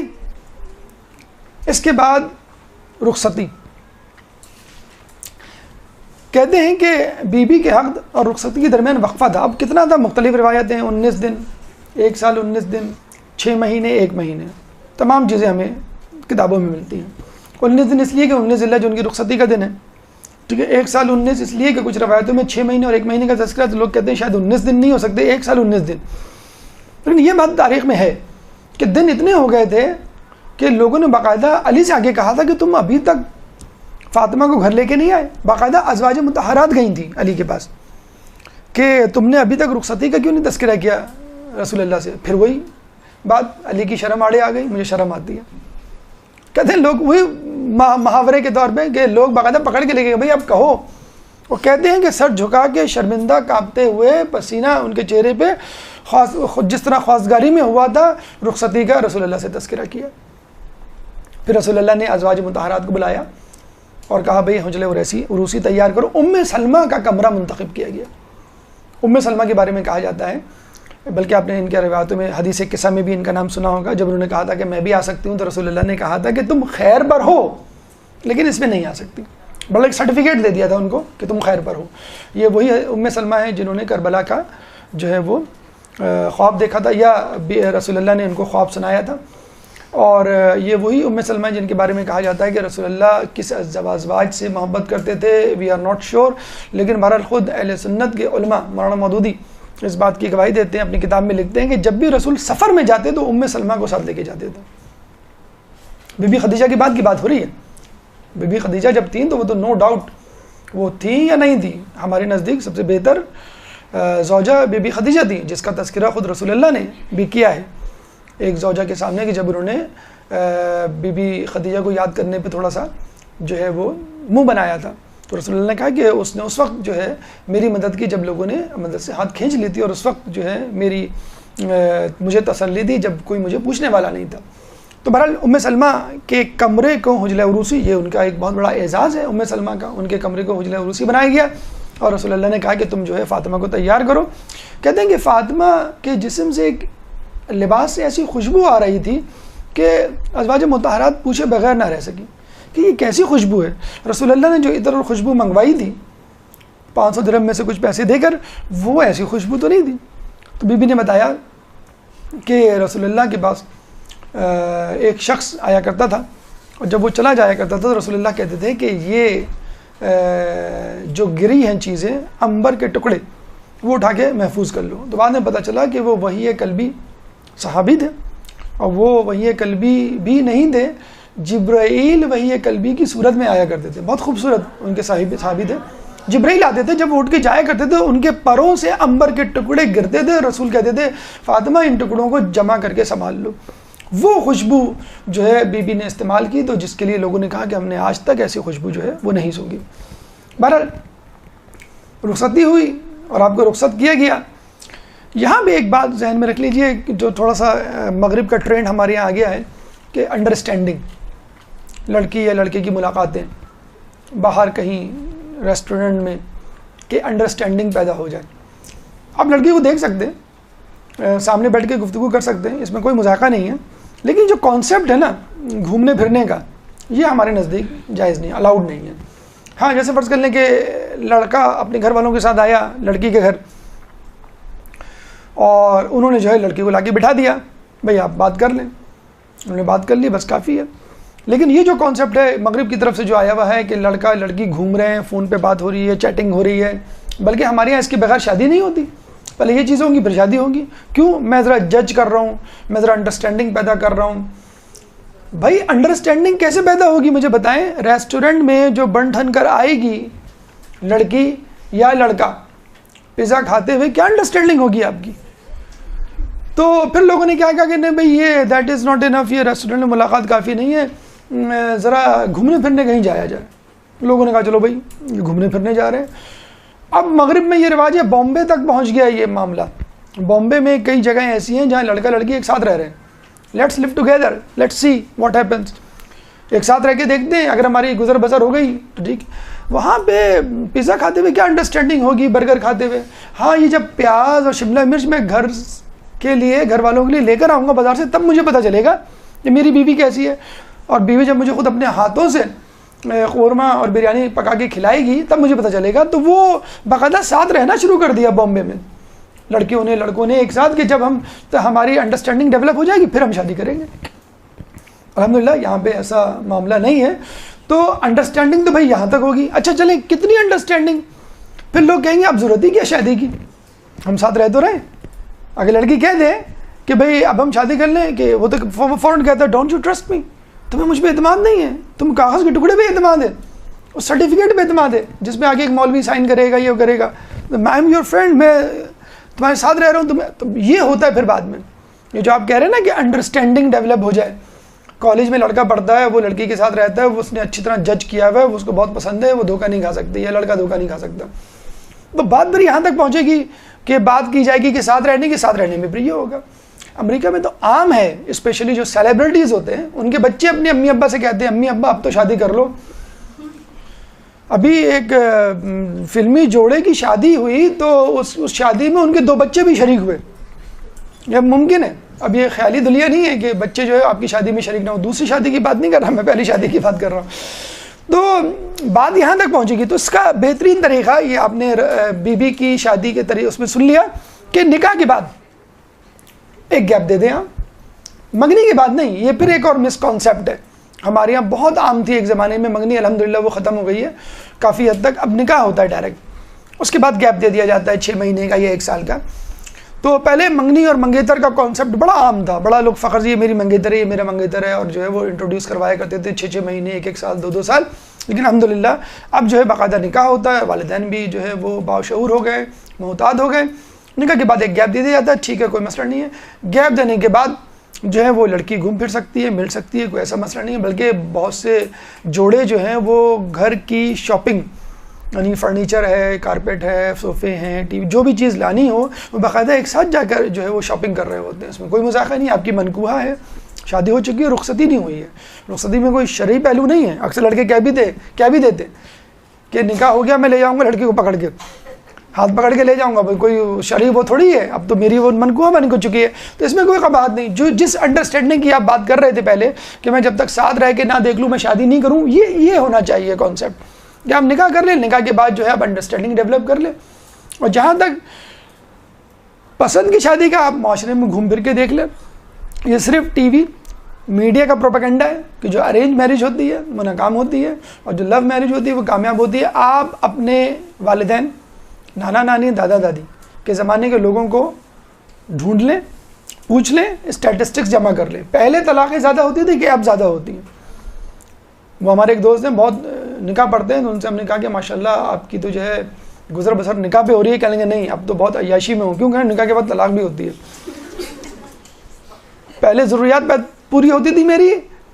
اس کے بعد رخصتی. کہتے ہیں کہ بی بی کے عقد اور رخصتی کے درمیان وقفہ تھا. اب کتنا تھا؟ مختلف روایتیں، 19 دن، 1 سال 19 دن، 6 مہینے، 1 مہینے، تمام چیزیں ہمیں کتابوں میں ملتی ہیں. 19 دن اس لیے کہ 19 ذی الحجہ جو ان کی رخصتی کا دن ہے، ٹھیک ہے. 1 سال 19 اس لیے کہ کچھ روایتوں میں 6 مہینے اور 1 مہینے کا تذکرہ، تو لوگ کہتے ہیں شاید 19 دن نہیں ہو سکتے، 1 سال 19 دن. لیکن یہ بات تاریخ میں ہے کہ دن اتنے ہو گئے تھے کہ لوگوں نے باقاعدہ علی سے آگے کہا تھا کہ تم ابھی تک فاطمہ کو گھر لے کے نہیں آئے. باقاعدہ ازواج مطہرات گئی تھیں علی کے پاس کہ تم نے ابھی تک رخصتی کا کیوں نہیں تذکرہ کیا رسول اللہ سے. پھر وہی بات، علی کی شرم آڑے آ گئی، مجھے شرم آتی ہے. کہتے ہیں لوگ وہی محاورے کے طور پہ کہ لوگ باقاعدہ پکڑ کے لے گئے بھائی اب کہو. وہ کہتے ہیں کہ سر جھکا کے شرمندہ کانپتے ہوئے، پسینہ ان کے چہرے پہ، جس طرح خواستگاری میں ہوا تھا، رخصتی کا رسول اللہ سے تذکرہ کیا. پھر رسول اللہ نے ازواج مطہرات کو بلایا اور کہا بھئی حجل عروسی تیار کرو. ام سلمہ کا کمرہ منتخب کیا گیا. ام سلمہ کے بارے میں کہا جاتا ہے، بلکہ آپ نے ان کے روایتوں میں حدیث قصہ میں بھی ان کا نام سنا ہوگا، جب انہوں نے کہا تھا کہ میں بھی آ سکتی ہوں، تو رسول اللہ نے کہا تھا کہ تم خیر پر ہو لیکن اس میں نہیں آ سکتی. بڑا ایک سرٹیفکیٹ دے دیا تھا ان کو کہ تم خیر پر ہو. یہ وہی ام سلمہ ہیں جنہوں نے کربلا کا جو ہے وہ خواب دیکھا تھا، یا رسول اللہ نے ان کو خواب سنایا تھا. اور یہ وہی ام سلمہ جن کے بارے میں کہا جاتا ہے کہ رسول اللہ کس ازواج سے محبت کرتے تھے، وی آر ناٹ شیور، لیکن بہرحال خود اہل سنت کے علماء مولانا مودودی اس بات کی گواہی دیتے ہیں، اپنی کتاب میں لکھتے ہیں کہ جب بھی رسول سفر میں جاتے تو ام سلمہ کو ساتھ لے کے جاتے تھے. بی بی خدیجہ کی بات ہو رہی ہے. بی بی خدیجہ جب تھیں تو وہ تو نو ڈاؤٹ وہ تھیں یا نہیں تھیں، ہمارے نزدیک سب سے بہتر زوجہ بی بی خدیجہ تھیں، جس کا تذکرہ خود رسول اللہ نے بھی کیا ہے ایک زوجہ کے سامنے، کہ جب انہوں نے بی بی خدیجہ کو یاد کرنے پہ تھوڑا سا جو ہے وہ منہ بنایا تھا، تو رسول اللہ نے کہا کہ اس نے اس وقت جو ہے میری مدد کی جب لوگوں نے مدد سے ہاتھ کھینچ لی تھی، اور اس وقت جو ہے میری مجھے تسلی دی جب کوئی مجھے پوچھنے والا نہیں تھا. تو بہرحال ام سلمہ کے کمرے کو حجلہ عروسی، یہ ان کا ایک بہت بڑا اعزاز ہے ام سلمہ کا، ان کے کمرے کو حجلہ عروسی بنایا گیا. اور رسول اللہ نے کہا کہ تم جو ہے فاطمہ کو تیار کرو. کہتے ہیں کہ فاطمہ کے جسم سے ایک لباس سے ایسی خوشبو آ رہی تھی کہ ازواج مطہرات پوچھے بغیر نہ رہ سکی کہ یہ کیسی خوشبو ہے. رسول اللہ نے جو ادھر خوشبو منگوائی تھی 500 درہم میں سے کچھ پیسے دے کر، وہ ایسی خوشبو تو نہیں تھی. تو بی بی نے بتایا کہ رسول اللہ کے پاس ایک شخص آیا کرتا تھا، اور جب وہ چلا جایا کرتا تھا تو رسول اللہ کہتے تھے کہ یہ جو گری ہیں چیزیں، عنبر کے ٹکڑے، وہ اٹھا کے محفوظ کر لو. تو بعد میں پتہ چلا کہ وہ وحی قلبی صحابی تھے، اور وہ وحی قلبی بھی نہیں تھے، جبرائیل وحی قلبی کی صورت میں آیا کرتے تھے. بہت خوبصورت ان کے صحابی تھے. جبرائیل آتے تھے، جب وہ اٹھ کے جایا کرتے تھے ان کے پروں سے عنبر کے ٹکڑے گرتے تھے. رسول کہتے تھے فاطمہ ان ٹکڑوں کو جمع کر کے سنبھال لو. وہ خوشبو جو ہے بی بی نے استعمال کی، تو جس کے لیے لوگوں نے کہا کہ ہم نے آج تک ایسی خوشبو جو ہے وہ نہیں سونگھی. بہرحال رخصتی ہوئی اور آپ کو رخصت کیا گیا. یہاں بھی ایک بات ذہن میں رکھ لیجئے جو تھوڑا سا مغرب کا ٹرینڈ ہمارے یہاں آ گیا ہے کہ انڈرسٹینڈنگ، لڑکی یا لڑکے کی ملاقاتیں باہر کہیں ریسٹورنٹ میں کہ انڈرسٹینڈنگ پیدا ہو جائے. آپ لڑکی کو دیکھ سکتے ہیں، سامنے بیٹھ کے گفتگو کر سکتے ہیں، اس میں کوئی مذاکرہ نہیں ہے، لیکن جو کانسیپٹ ہے نا گھومنے پھرنے کا، یہ ہمارے نزدیک جائز نہیں، الاؤڈ نہیں ہے. ہاں جیسے فرض کر لیں کہ لڑکا اپنے گھر والوں کے ساتھ آیا لڑکی کے گھر، اور انہوں نے جو ہے لڑکی کو لا کے بٹھا دیا، بھئی آپ بات کر لیں، انہوں نے بات کر لی، بس کافی ہے. لیکن یہ جو کانسیپٹ ہے مغرب کی طرف سے جو آیا ہوا ہے کہ لڑکا لڑکی گھوم رہے ہیں، فون پہ بات ہو رہی ہے، چیٹنگ ہو رہی ہے، بلکہ ہمارے یہاں اس کے بغیر شادی نہیں ہوتی، پہلے یہ چیزیں ہوں گی پھر شادی ہوگی. کیوں؟ میں ذرا جج کر رہا ہوں، میں ذرا انڈرسٹینڈنگ پیدا کر رہا ہوں. بھائی انڈرسٹینڈنگ کیسے پیدا ہوگی مجھے بتائیں؟ ریسٹورنٹ میں جو بن ٹھن کر آئے گی لڑکی یا لڑکا پیزا کھاتے ہوئے، کیا انڈرسٹینڈنگ ہوگی آپ کی؟ تو پھر لوگوں نے کیا کہا کہ نہیں بھائی یہ دیٹ از ناٹ انف، یہ ریسٹورنٹ میں ملاقات کافی نہیں ہے، ذرا گھومنے پھرنے کہیں جایا جائے. لوگوں نے کہا چلو بھائی یہ گھومنے پھرنے جا رہے ہیں. اب مغرب میں یہ رواج ہے، بامبے تک پہنچ گیا یہ معاملہ. بامبے میں کئی جگہیں ایسی ہیں جہاں لڑکا لڑکی ایک ساتھ رہ رہے ہیں. Let's live together, let's see what happens. ایک ساتھ رہ کے دیکھتے ہیں، اگر ہماری گزر بسر ہو گئی تو ٹھیک. وہاں پہ پیزا کھاتے ہوئے کیا انڈرسٹینڈنگ ہوگی، برگر کھاتے ہوئے؟ ہاں یہ جب پیاز اور شملہ مرچ میں گھر کے لیے، گھر والوں کے لیے لے کر آؤں گا بازار سے، تب مجھے پتہ چلے گا کہ میری بیوی کیسی ہے. اور بیوی جب مجھے خود اپنے ہاتھوں سے قورمہ اور بریانی پکا کے کھلائے گی تب مجھے پتہ چلے گا. تو وہ باقاعدہ ساتھ رہنا شروع کر دیا بامبے میں لڑکیوں نے لڑکوں نے ایک ساتھ، کہ جب ہم تو ہماری انڈرسٹینڈنگ ڈیولپ ہو جائے گی پھر ہم شادی کریں گے. الحمدللہ یہاں پہ ایسا معاملہ نہیں ہے. تو انڈرسٹینڈنگ تو بھائی یہاں تک ہوگی. اچھا چلیں کتنی انڈرسٹینڈنگ؟ پھر لوگ کہیں گے اب ضرورت ہی کیا شادی کی، ہم ساتھ رہ تو رہے. اگر لڑکی کہہ دے کہ بھئی اب ہم شادی کر لیں، کہ وہ تو فوراً کہتا ہے ڈونٹ یو ٹرسٹ می، تمہیں مجھ پہ اعتماد نہیں ہے، تم کاغذ کے ٹکڑے پہ اعتماد ہے، اس سرٹیفکیٹ پہ اعتماد ہے جس میں آگے ایک مولوی سائن کرے گا، یہ کرے گا، آئی ایم یور فرینڈ، میں تمہارے ساتھ رہ رہا ہوں. تو یہ ہوتا ہے پھر بعد میں یہ جو آپ کہہ رہے ہیں نا کہ انڈرسٹینڈنگ ڈیولپ ہو جائے. کالج میں لڑکا پڑھتا ہے، وہ لڑکی کے ساتھ رہتا ہے، وہ اس نے اچھی طرح جج کیا ہوا ہے، وہ اس کو بہت پسند ہے، وہ دھوکہ نہیں کھا سکتی، یا لڑکا دھوکہ نہیں کھا سکتا. تو بات پھر یہاں تک پہنچے گی کہ بات کی جائے گی کہ ساتھ رہنے کے، ساتھ رہنے میں پھر یہ ہوگا. امریکہ میں تو عام ہے، اسپیشلی جو سیلیبریٹیز ہوتے ہیں ان کے بچے اپنے امی ابا سے کہتے ہیں امی ابا اب تو شادی کر لو. ابھی ایک فلمی جوڑے کی شادی ہوئی تو اس شادی میں ان کے 2 بچے بھی شریک ہوئے. یہ ممکن ہے، اب یہ خیالی دنیا نہیں ہے کہ بچے جو ہے آپ کی شادی میں شریک نہ ہو. دوسری شادی کی بات نہیں کر رہا میں، پہلی شادی کی بات کر رہا ہوں. تو بات یہاں تک پہنچے گی. تو اس کا بہترین طریقہ یہ آپ نے بی کی شادی کے طریقے اس میں سن لیا کہ نکاح کے بعد ایک گیپ دے دیں آپ، منگنی کے بعد نہیں. یہ پھر ایک اور مس کانسیپٹ ہے، ہمارے یہاں بہت عام تھی ایک زمانے میں منگنی، الحمدللہ وہ ختم ہو گئی ہے کافی حد تک. اب نکاح ہوتا ہے ڈائریکٹ، اس کے بعد گیپ دے دیا جاتا ہے 6 مہینے کا یا 1 سال کا. تو پہلے منگنی اور منگیتر کا کانسیپٹ بڑا عام تھا، بڑا لوگ فخر یہ میری منگیتر ہے، یہ میرا منگیتر ہے، اور جو ہے وہ انٹروڈیوس کروایا کرتے تھے 6 مہینے، 1 سال، 2 سال. لیکن الحمدللہ اب جو ہے باقاعدہ نکاح ہوتا ہے، والدین بھی جو ہے وہ باشعور ہو گئے، محتاط ہو گئے. نکاح کے بعد ایک گیپ دے دیا جاتا ہے، ٹھیک ہے کوئی مسئلہ نہیں ہے. گیپ دینے کے بعد جو ہے وہ لڑکی گھوم پھر سکتی ہے، مل سکتی ہے، کوئی ایسا مسئلہ نہیں ہے. بلکہ بہت سے جوڑے جو ہیں وہ گھر کی شاپنگ، یعنی فرنیچر ہے، کارپیٹ ہے، صوفے ہیں، ٹی وی، جو بھی چیز لانی ہو وہ باقاعدہ ایک ساتھ جا کر جو ہے وہ شاپنگ کر رہے ہوتے ہیں. اس میں کوئی مذاکرہ نہیں، آپ کی منکوحہ ہے، شادی ہو چکی ہے، رخصتی نہیں ہوئی ہے. رخصتی میں کوئی شرعی پہلو نہیں ہے. اکثر لڑکے کیا بھی دیتے کہ نکاح ہو گیا میں لے جاؤں گا لڑکی کو پکڑ کے، ہاتھ پکڑ کے لے جاؤں گا، کوئی شرعی وہ تھوڑی ہے، اب تو میری وہ منکوحہ بن کو چکی ہے. تو اس میں کوئی قباحت نہیں. جو جس انڈرسٹینڈنگ کی آپ بات کر رہے تھے پہلے کہ میں جب تک ساتھ رہ کے نہ دیکھ لوں میں شادی نہیں کروں، یہ ہونا چاہیے کانسیپٹ کہ آپ نکاح کر لیں، نکاح کے بعد جو ہے آپ انڈرسٹینڈنگ ڈیولپ کر لیں. اور جہاں تک پسند کی شادی کا، آپ معاشرے میں گھوم پھر کے دیکھ لیں. یہ صرف ٹی وی میڈیا کا پروپیگنڈا ہے کہ جو ارینج میرج ہوتی ہے وہ ناکام ہوتی ہے اور جو لو میرج ہوتی ہے وہ کامیاب ہوتی ہے. آپ اپنے والدین، نانا نانی، دادا دادی کے زمانے کے لوگوں کو ڈھونڈ لیں، پوچھ لیں، اسٹیٹسٹکس جمع کر لیں. پہلے طلاقیں زیادہ ہوتی تھی کہ اب زیادہ ہوتی ہیں. وہ ہمارے ایک دوست ہیں بہت نکاح پڑھتے ہیں، تو ان سے ہم نے کہا کہ ماشاءاللہ آپ کی تو جو ہے گزر بسر نکاح پہ ہو رہی ہے. کہیں گے نہیں اب تو بہت عیاشی میں ہوں. کیوں کہ نکاح کے بعد طلاق بھی ہوتی ہے. پہلے ضروریات پوری ہوتی تھی میری،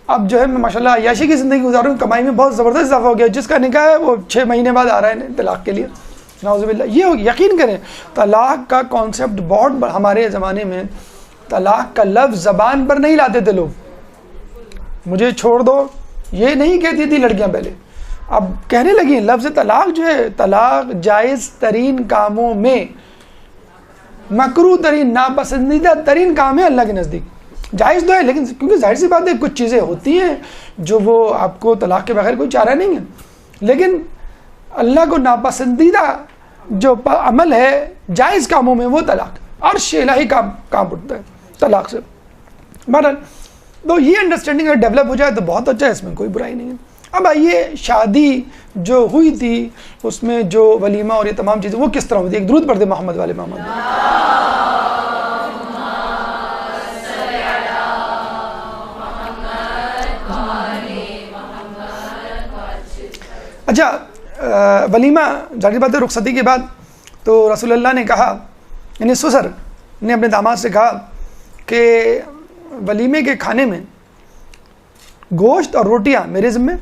اب جو ہے میں ماشاءاللہ عیاشی کی زندگی گزار رہا ہوں. کمائی میں بہت زبردست اضافہ ہو گیا. جس کا نکاح ہے وہ 6 مہینے بعد آ رہا ہے طلاق کے لیے. نعوذ باللہ. یہ یقین کریں طلاق کا کانسیپٹ بہت ہمارے زمانے میں طلاق کا لفظ زبان پر نہیں لاتے تھے لوگ. مجھے چھوڑ دو یہ نہیں کہتی تھی لڑکیاں پہلے, اب کہنے لگی ہیں. لفظ طلاق جو ہے, طلاق جائز ترین کاموں میں مکروہ ترین ناپسندیدہ ترین کام ہے اللہ کے نزدیک. جائز تو ہے لیکن کیونکہ ظاہر سی بات ہے کچھ چیزیں ہوتی ہیں جو وہ آپ کو طلاق کے بغیر کوئی چارہ نہیں ہے, لیکن اللہ کو ناپسندیدہ جو عمل ہے جائز کاموں میں وہ طلاق, عرش الہی کام اٹھتا ہے طلاق سے. بہرحال تو یہ انڈرسٹینڈنگ اگر ڈیولپ ہو جائے تو بہت اچھا ہے, اس میں کوئی برائی نہیں ہے. اب آئیے شادی جو ہوئی تھی اس میں جو ولیمہ اور یہ تمام چیزیں وہ کس طرح ہوتی ہے. ایک درود پڑھ دے محمد والے محمد. اچھا ولیمہ ظاہر بات ہے رخصتی کے بعد تو رسول اللہ نے کہا, یعنی سسر نے اپنے داماد سے کہا کہ ولیمے کے کھانے میں گوشت اور روٹیاں میرے ذمے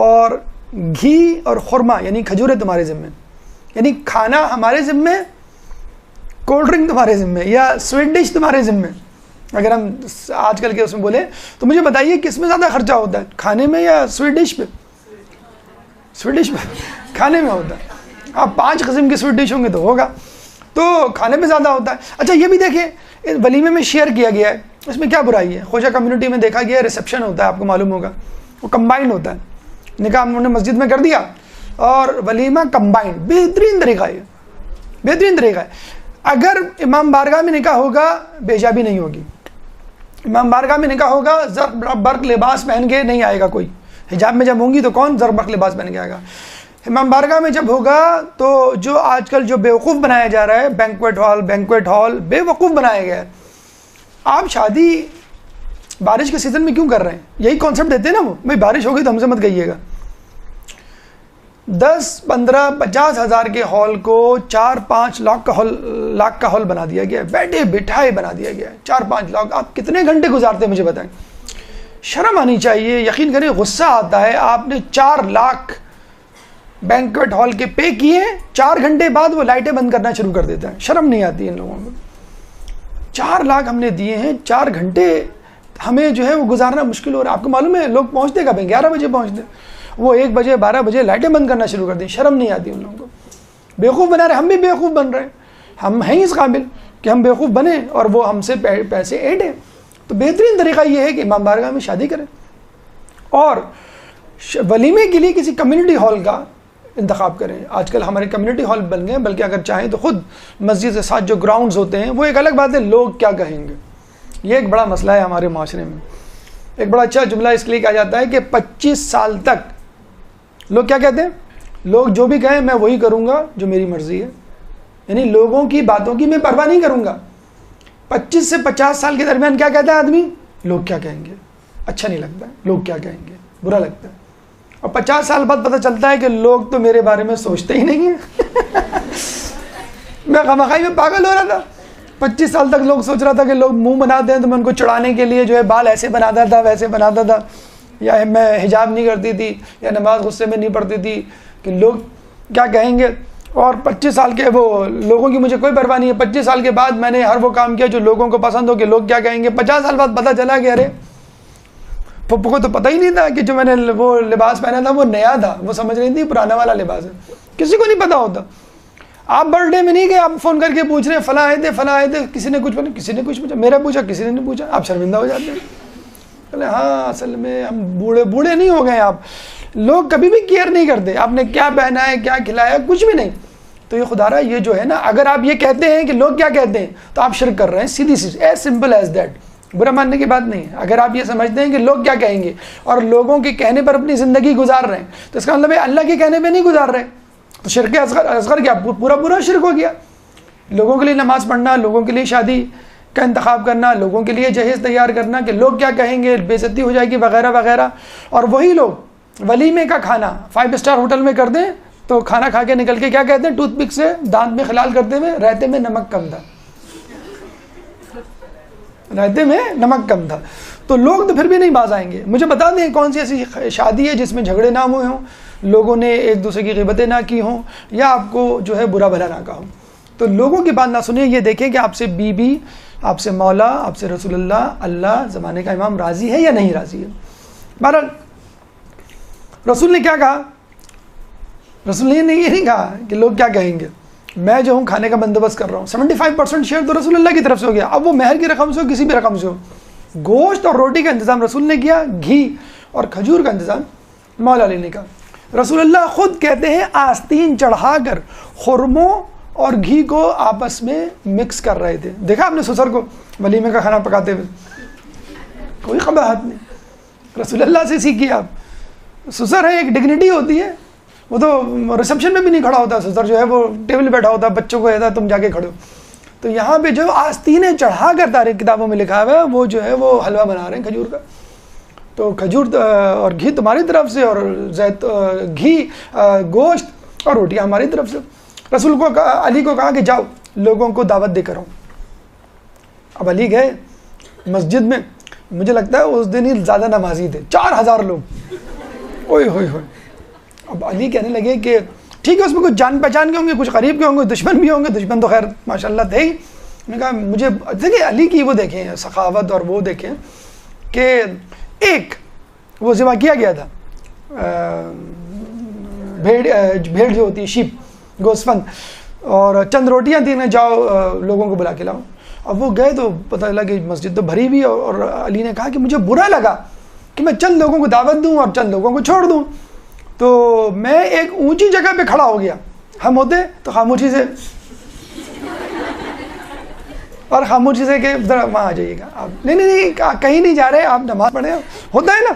اور گھی اور خرما یعنی کھجوریں تمہارے ذمے, یعنی کھانا ہمارے ذمے, کولڈ ڈرنک تمہارے ذمے یا سویٹ ڈش تمہارے ذمے. اگر ہم آج کل کے اس میں بولیں تو مجھے بتائیے کس میں زیادہ خرچہ ہوتا ہے, کھانے میں یا سویٹ ڈش پہ؟ سویٹ ڈش پہ کھانے میں ہوتا ہے. اب 5 قسم کی سویٹ ڈش ہوں گے تو ہوگا, تو کھانے میں زیادہ ہوتا ہے. اچھا یہ بھی دیکھیں ولیمے میں شیئر کیا گیا ہے, اس میں کیا برائی ہے؟ خوشہ کمیونٹی میں دیکھا گیا ہے ریسیپشن ہوتا ہے, آپ کو معلوم ہوگا وہ کمبائنڈ ہوتا ہے. نکاح ہم نے مسجد میں کر دیا اور ولیمہ کمبائنڈ, بہترین طریقہ ہے, بہترین طریقہ ہے. اگر امام بارگاہ میں نکاح ہوگا بے حجابی نہیں ہوگی, امام بارگاہ میں نکاح ہوگا زرق برق لباس پہن کے نہیں آئے گا کوئی, حجاب میں جب ہوں گی تو کون زرق برق لباس پہن کے آئے گا. امام بارگاہ میں جب ہوگا تو جو آج کل جو بیوقوف بنایا جا رہا ہے بینکویٹ ہال بے وقوف بنایا گیا ہے. آپ شادی بارش کے سیزن میں کیوں کر رہے ہیں؟ یہی کانسیپٹ دیتے ہیں نا وہ, بھائی بارش ہوگی تو ہم سے مت کہیے گا. 10 15 50 ہزار کے ہال کو 4-5 لاکھ کا ہال بنا دیا گیا ہے, بیٹھے بٹھائے بنا دیا گیا ہے. 4-5 لاکھ آپ کتنے گھنٹے گزارتے ہیں مجھے بتائیں. شرم آنی چاہیے, یقین کریں غصہ آتا ہے. آپ نے 4 لاکھ بینکویٹ ہال کے پے کیے, 4 گھنٹے بعد وہ لائٹیں بند کرنا شروع کر دیتا ہے. شرم نہیں آتی ان لوگوں کو. 4 لاکھ ہم نے دیے ہیں, 4 گھنٹے ہمیں جو ہے وہ گزارنا مشکل ہو رہا ہے. آپ کو معلوم ہے لوگ پہنچتے کب ہیں؟ 11 بجے پہنچتے, وہ 1 بجے 12 بجے لائٹیں بند کرنا شروع کر دیں. شرم نہیں آتی ان لوگوں کو. بیوقوف بنا رہے, ہم بھی بیوقوف بن رہے ہیں. ہم ہیں اس قابل کہ ہم بیوقوف بنیں اور وہ ہم سے پیسے ایڈ ہیں. تو بہترین طریقہ یہ ہے کہ امام بارگاہ میں شادی کریں اور ولیمے کے لیے کسی کمیونٹی ہال کا انتخاب کریں. آج کل ہمارے کمیونٹی ہال بن گئے, بلکہ اگر چاہیں تو خود مسجد کے ساتھ جو گراؤنڈز ہوتے ہیں وہ ایک الگ بات ہے. لوگ کیا کہیں گے, یہ ایک بڑا مسئلہ ہے ہمارے معاشرے میں. ایک بڑا اچھا جملہ اس لیے کہا جاتا ہے کہ 25 سال تک لوگ کیا کہتے ہیں, لوگ جو بھی کہیں میں وہی کروں گا جو میری مرضی ہے. یعنی لوگوں کی باتوں کی میں پرواہ نہیں کروں گا. 25 سے 50 سال کے درمیان کیا کہتا ہے آدمی, لوگ کیا کہیں گے, اچھا نہیں لگتا ہے, لوگ کیا کہیں گے, برا لگتا ہے. اور 50 سال بعد پتہ چلتا ہے کہ لوگ تو میرے بارے میں سوچتے ہی نہیں ہیں. میں خامخائی میں پاگل ہو رہا تھا. 25 سال تک لوگ سوچ رہا تھا کہ لوگ منہ بناتے ہیں تو میں ان کو چڑھانے کے لیے جو ہے بال ایسے بناتا تھا ویسے بناتا تھا, یا میں حجاب نہیں کرتی تھی, یا نماز غصے میں نہیں پڑھتی تھی کہ لوگ کیا کہیں گے. اور 25 سال کے وہ لوگوں کی مجھے کوئی پرواہ نہیں ہے. 25 سال کے بعد میں نے ہر وہ کام کیا جو لوگوں کو پسند ہو کہ لوگ کیا کہیں گے. 50 سال بعد پتہ چلا کہ ارے پھپھو کو تو پتہ ہی نہیں تھا کہ جو میں نے وہ لباس پہنا تھا وہ نیا تھا, وہ سمجھ رہی تھی پرانا والا لباس ہے. کسی کو نہیں پتہ ہوتا. آپ برتھ ڈے میں نہیں گئے, آپ فون کر کے پوچھ رہے ہیں فلاں آئے تھے, کسی نے کچھ پوچھا, میرا پوچھا, کسی نے نہیں پوچھا. آپ شرمندہ ہو جاتے ہیں. بولے ہاں اصل میں ہم بوڑھے نہیں ہو گئے. آپ لوگ کبھی بھی کیئر نہیں کرتے آپ نے کیا پہنا ہے, کیا کھلایا, کچھ بھی نہیں. تو یہ خدا رہا یہ جو ہے نا, اگر آپ یہ کہتے ہیں کہ لوگ کیا کہتے ہیں تو آپ شرک کر رہے ہیں. سیدھی ایز سمپل ایز دیٹ. برا ماننے کی بات نہیں ہے. اگر آپ یہ سمجھتے ہیں کہ لوگ کیا کہیں گے اور لوگوں کے کہنے پر اپنی زندگی گزار رہے ہیں تو اس کا مطلب ہے اللہ کے کہنے پہ نہیں گزار رہے. تو شرک اصغر کیا پورا شرک ہو گیا. لوگوں کے لیے نماز پڑھنا, لوگوں کے لیے شادی کا انتخاب کرنا, لوگوں کے لیے جہیز تیار کرنا کہ لوگ کیا کہیں گے, بے عزتی ہو جائے گی وغیرہ وغیرہ. اور وہی لوگ ولیمے کا کھانا 5 اسٹار ہوٹل میں کر دیں تو کھانا کھا کے نکل کے کیا کہتے ہیں, ٹوتھ پک سے دانت میں خلال کرتے ہوئے رہتے میں نمک کم تھا, رہتے میں نمک کم تھا. تو لوگ تو پھر بھی نہیں باز آئیں گے. مجھے بتا دیں کون سی ایسی شادی ہے جس میں جھگڑے نہ ہوئے ہوں, لوگوں نے ایک دوسرے کی غیبتیں نہ کی ہوں یا آپ کو جو ہے برا بھلا نہ کہا ہو. تو لوگوں کی بات نہ سنیں, یہ دیکھیں کہ آپ سے بی بی, آپ سے مولا, آپ سے رسول اللہ زمانے کا امام راضی ہے یا نہیں راضی ہے. بہرحال رسول نے کیا کہا؟ رسول نے یہ نہیں کہا کہ لوگ کیا کہیں گے, میں جو ہوں کھانے کا بندوبست کر رہا ہوں. 75% شیئر تو رسول اللہ کی طرف سے ہو گیا. اب وہ مہر کی رقم سے ہو, کسی بھی رقم سے ہو, گوشت اور روٹی کا انتظام رسول نے کیا, گھی اور کھجور کا انتظام مولا علی نے کہا. رسول اللہ خود کہتے ہیں آستین چڑھا کر خرموں اور گھی کو آپس میں مکس کر رہے تھے. دیکھا آپ نے سسر کو ولیمے کا کھانا پکاتے ہوئے؟ کوئی قباحت نہیں, رسول اللہ سے سیکھیے آپ. سسر ہے, ایک ڈگنیٹی ہوتی ہے, وہ تو ریسپشن میں بھی نہیں کھڑا ہوتا سسر, جو ہے وہ ٹیبل بیٹھا ہوتا, بچوں کو کہتا تم جا کے کھڑو. تو یہاں پہ جو آستینیں چڑھا کر تاریخ کتابوں میں لکھا ہوا ہے, وہ جو ہے وہ حلوہ بنا رہے ہیں کھجور کا. تو کھجور اور گھی تمہاری طرف سے, اور گھی, گوشت اور روٹیاں ہماری طرف سے. رسول کو علی کو کہا کہ جاؤ لوگوں کو دعوت دے کر آؤ. اب علی گئے مسجد میں, مجھے لگتا ہے اس دن ہی زیادہ نمازی تھے, 4000 لوگ. اوئے ہوئے ہوئے. اب علی کہنے لگے کہ ٹھیک ہے, اس میں کچھ جان پہچان کے ہوں گے, کچھ قریب کے ہوں گے, دشمن بھی ہوں گے. دشمن تو خیر ماشاء اللہ تھے ہی. انہوں نے کہا مجھے دیکھیں علی کی وہ دیکھیں سخاوت, اور وہ دیکھیں کہ ایک وہ ذبح کیا گیا تھا بھیڑ جو ہوتی ہے, شیپ, گوسفند, اور چند روٹیاں تھیں, جاؤ لوگوں کو بلا کے لاؤ. اب وہ گئے تو پتہ چلا کہ مسجد تو بھری ہوئی, اور علی نے کہا کہ مجھے برا لگا کہ میں چند لوگوں کو دعوت دوں اور چند لوگوں کو چھوڑ دوں. تو میں ایک اونچی جگہ پہ کھڑا ہو گیا. ہم ہوتے تو خاموشی سے, اور خاموشی سے کہ ذرا وہاں آ جائیے گا آپ, نہیں کہیں نہیں جا رہے, آپ نماز پڑھے. ہوتا ہے نا,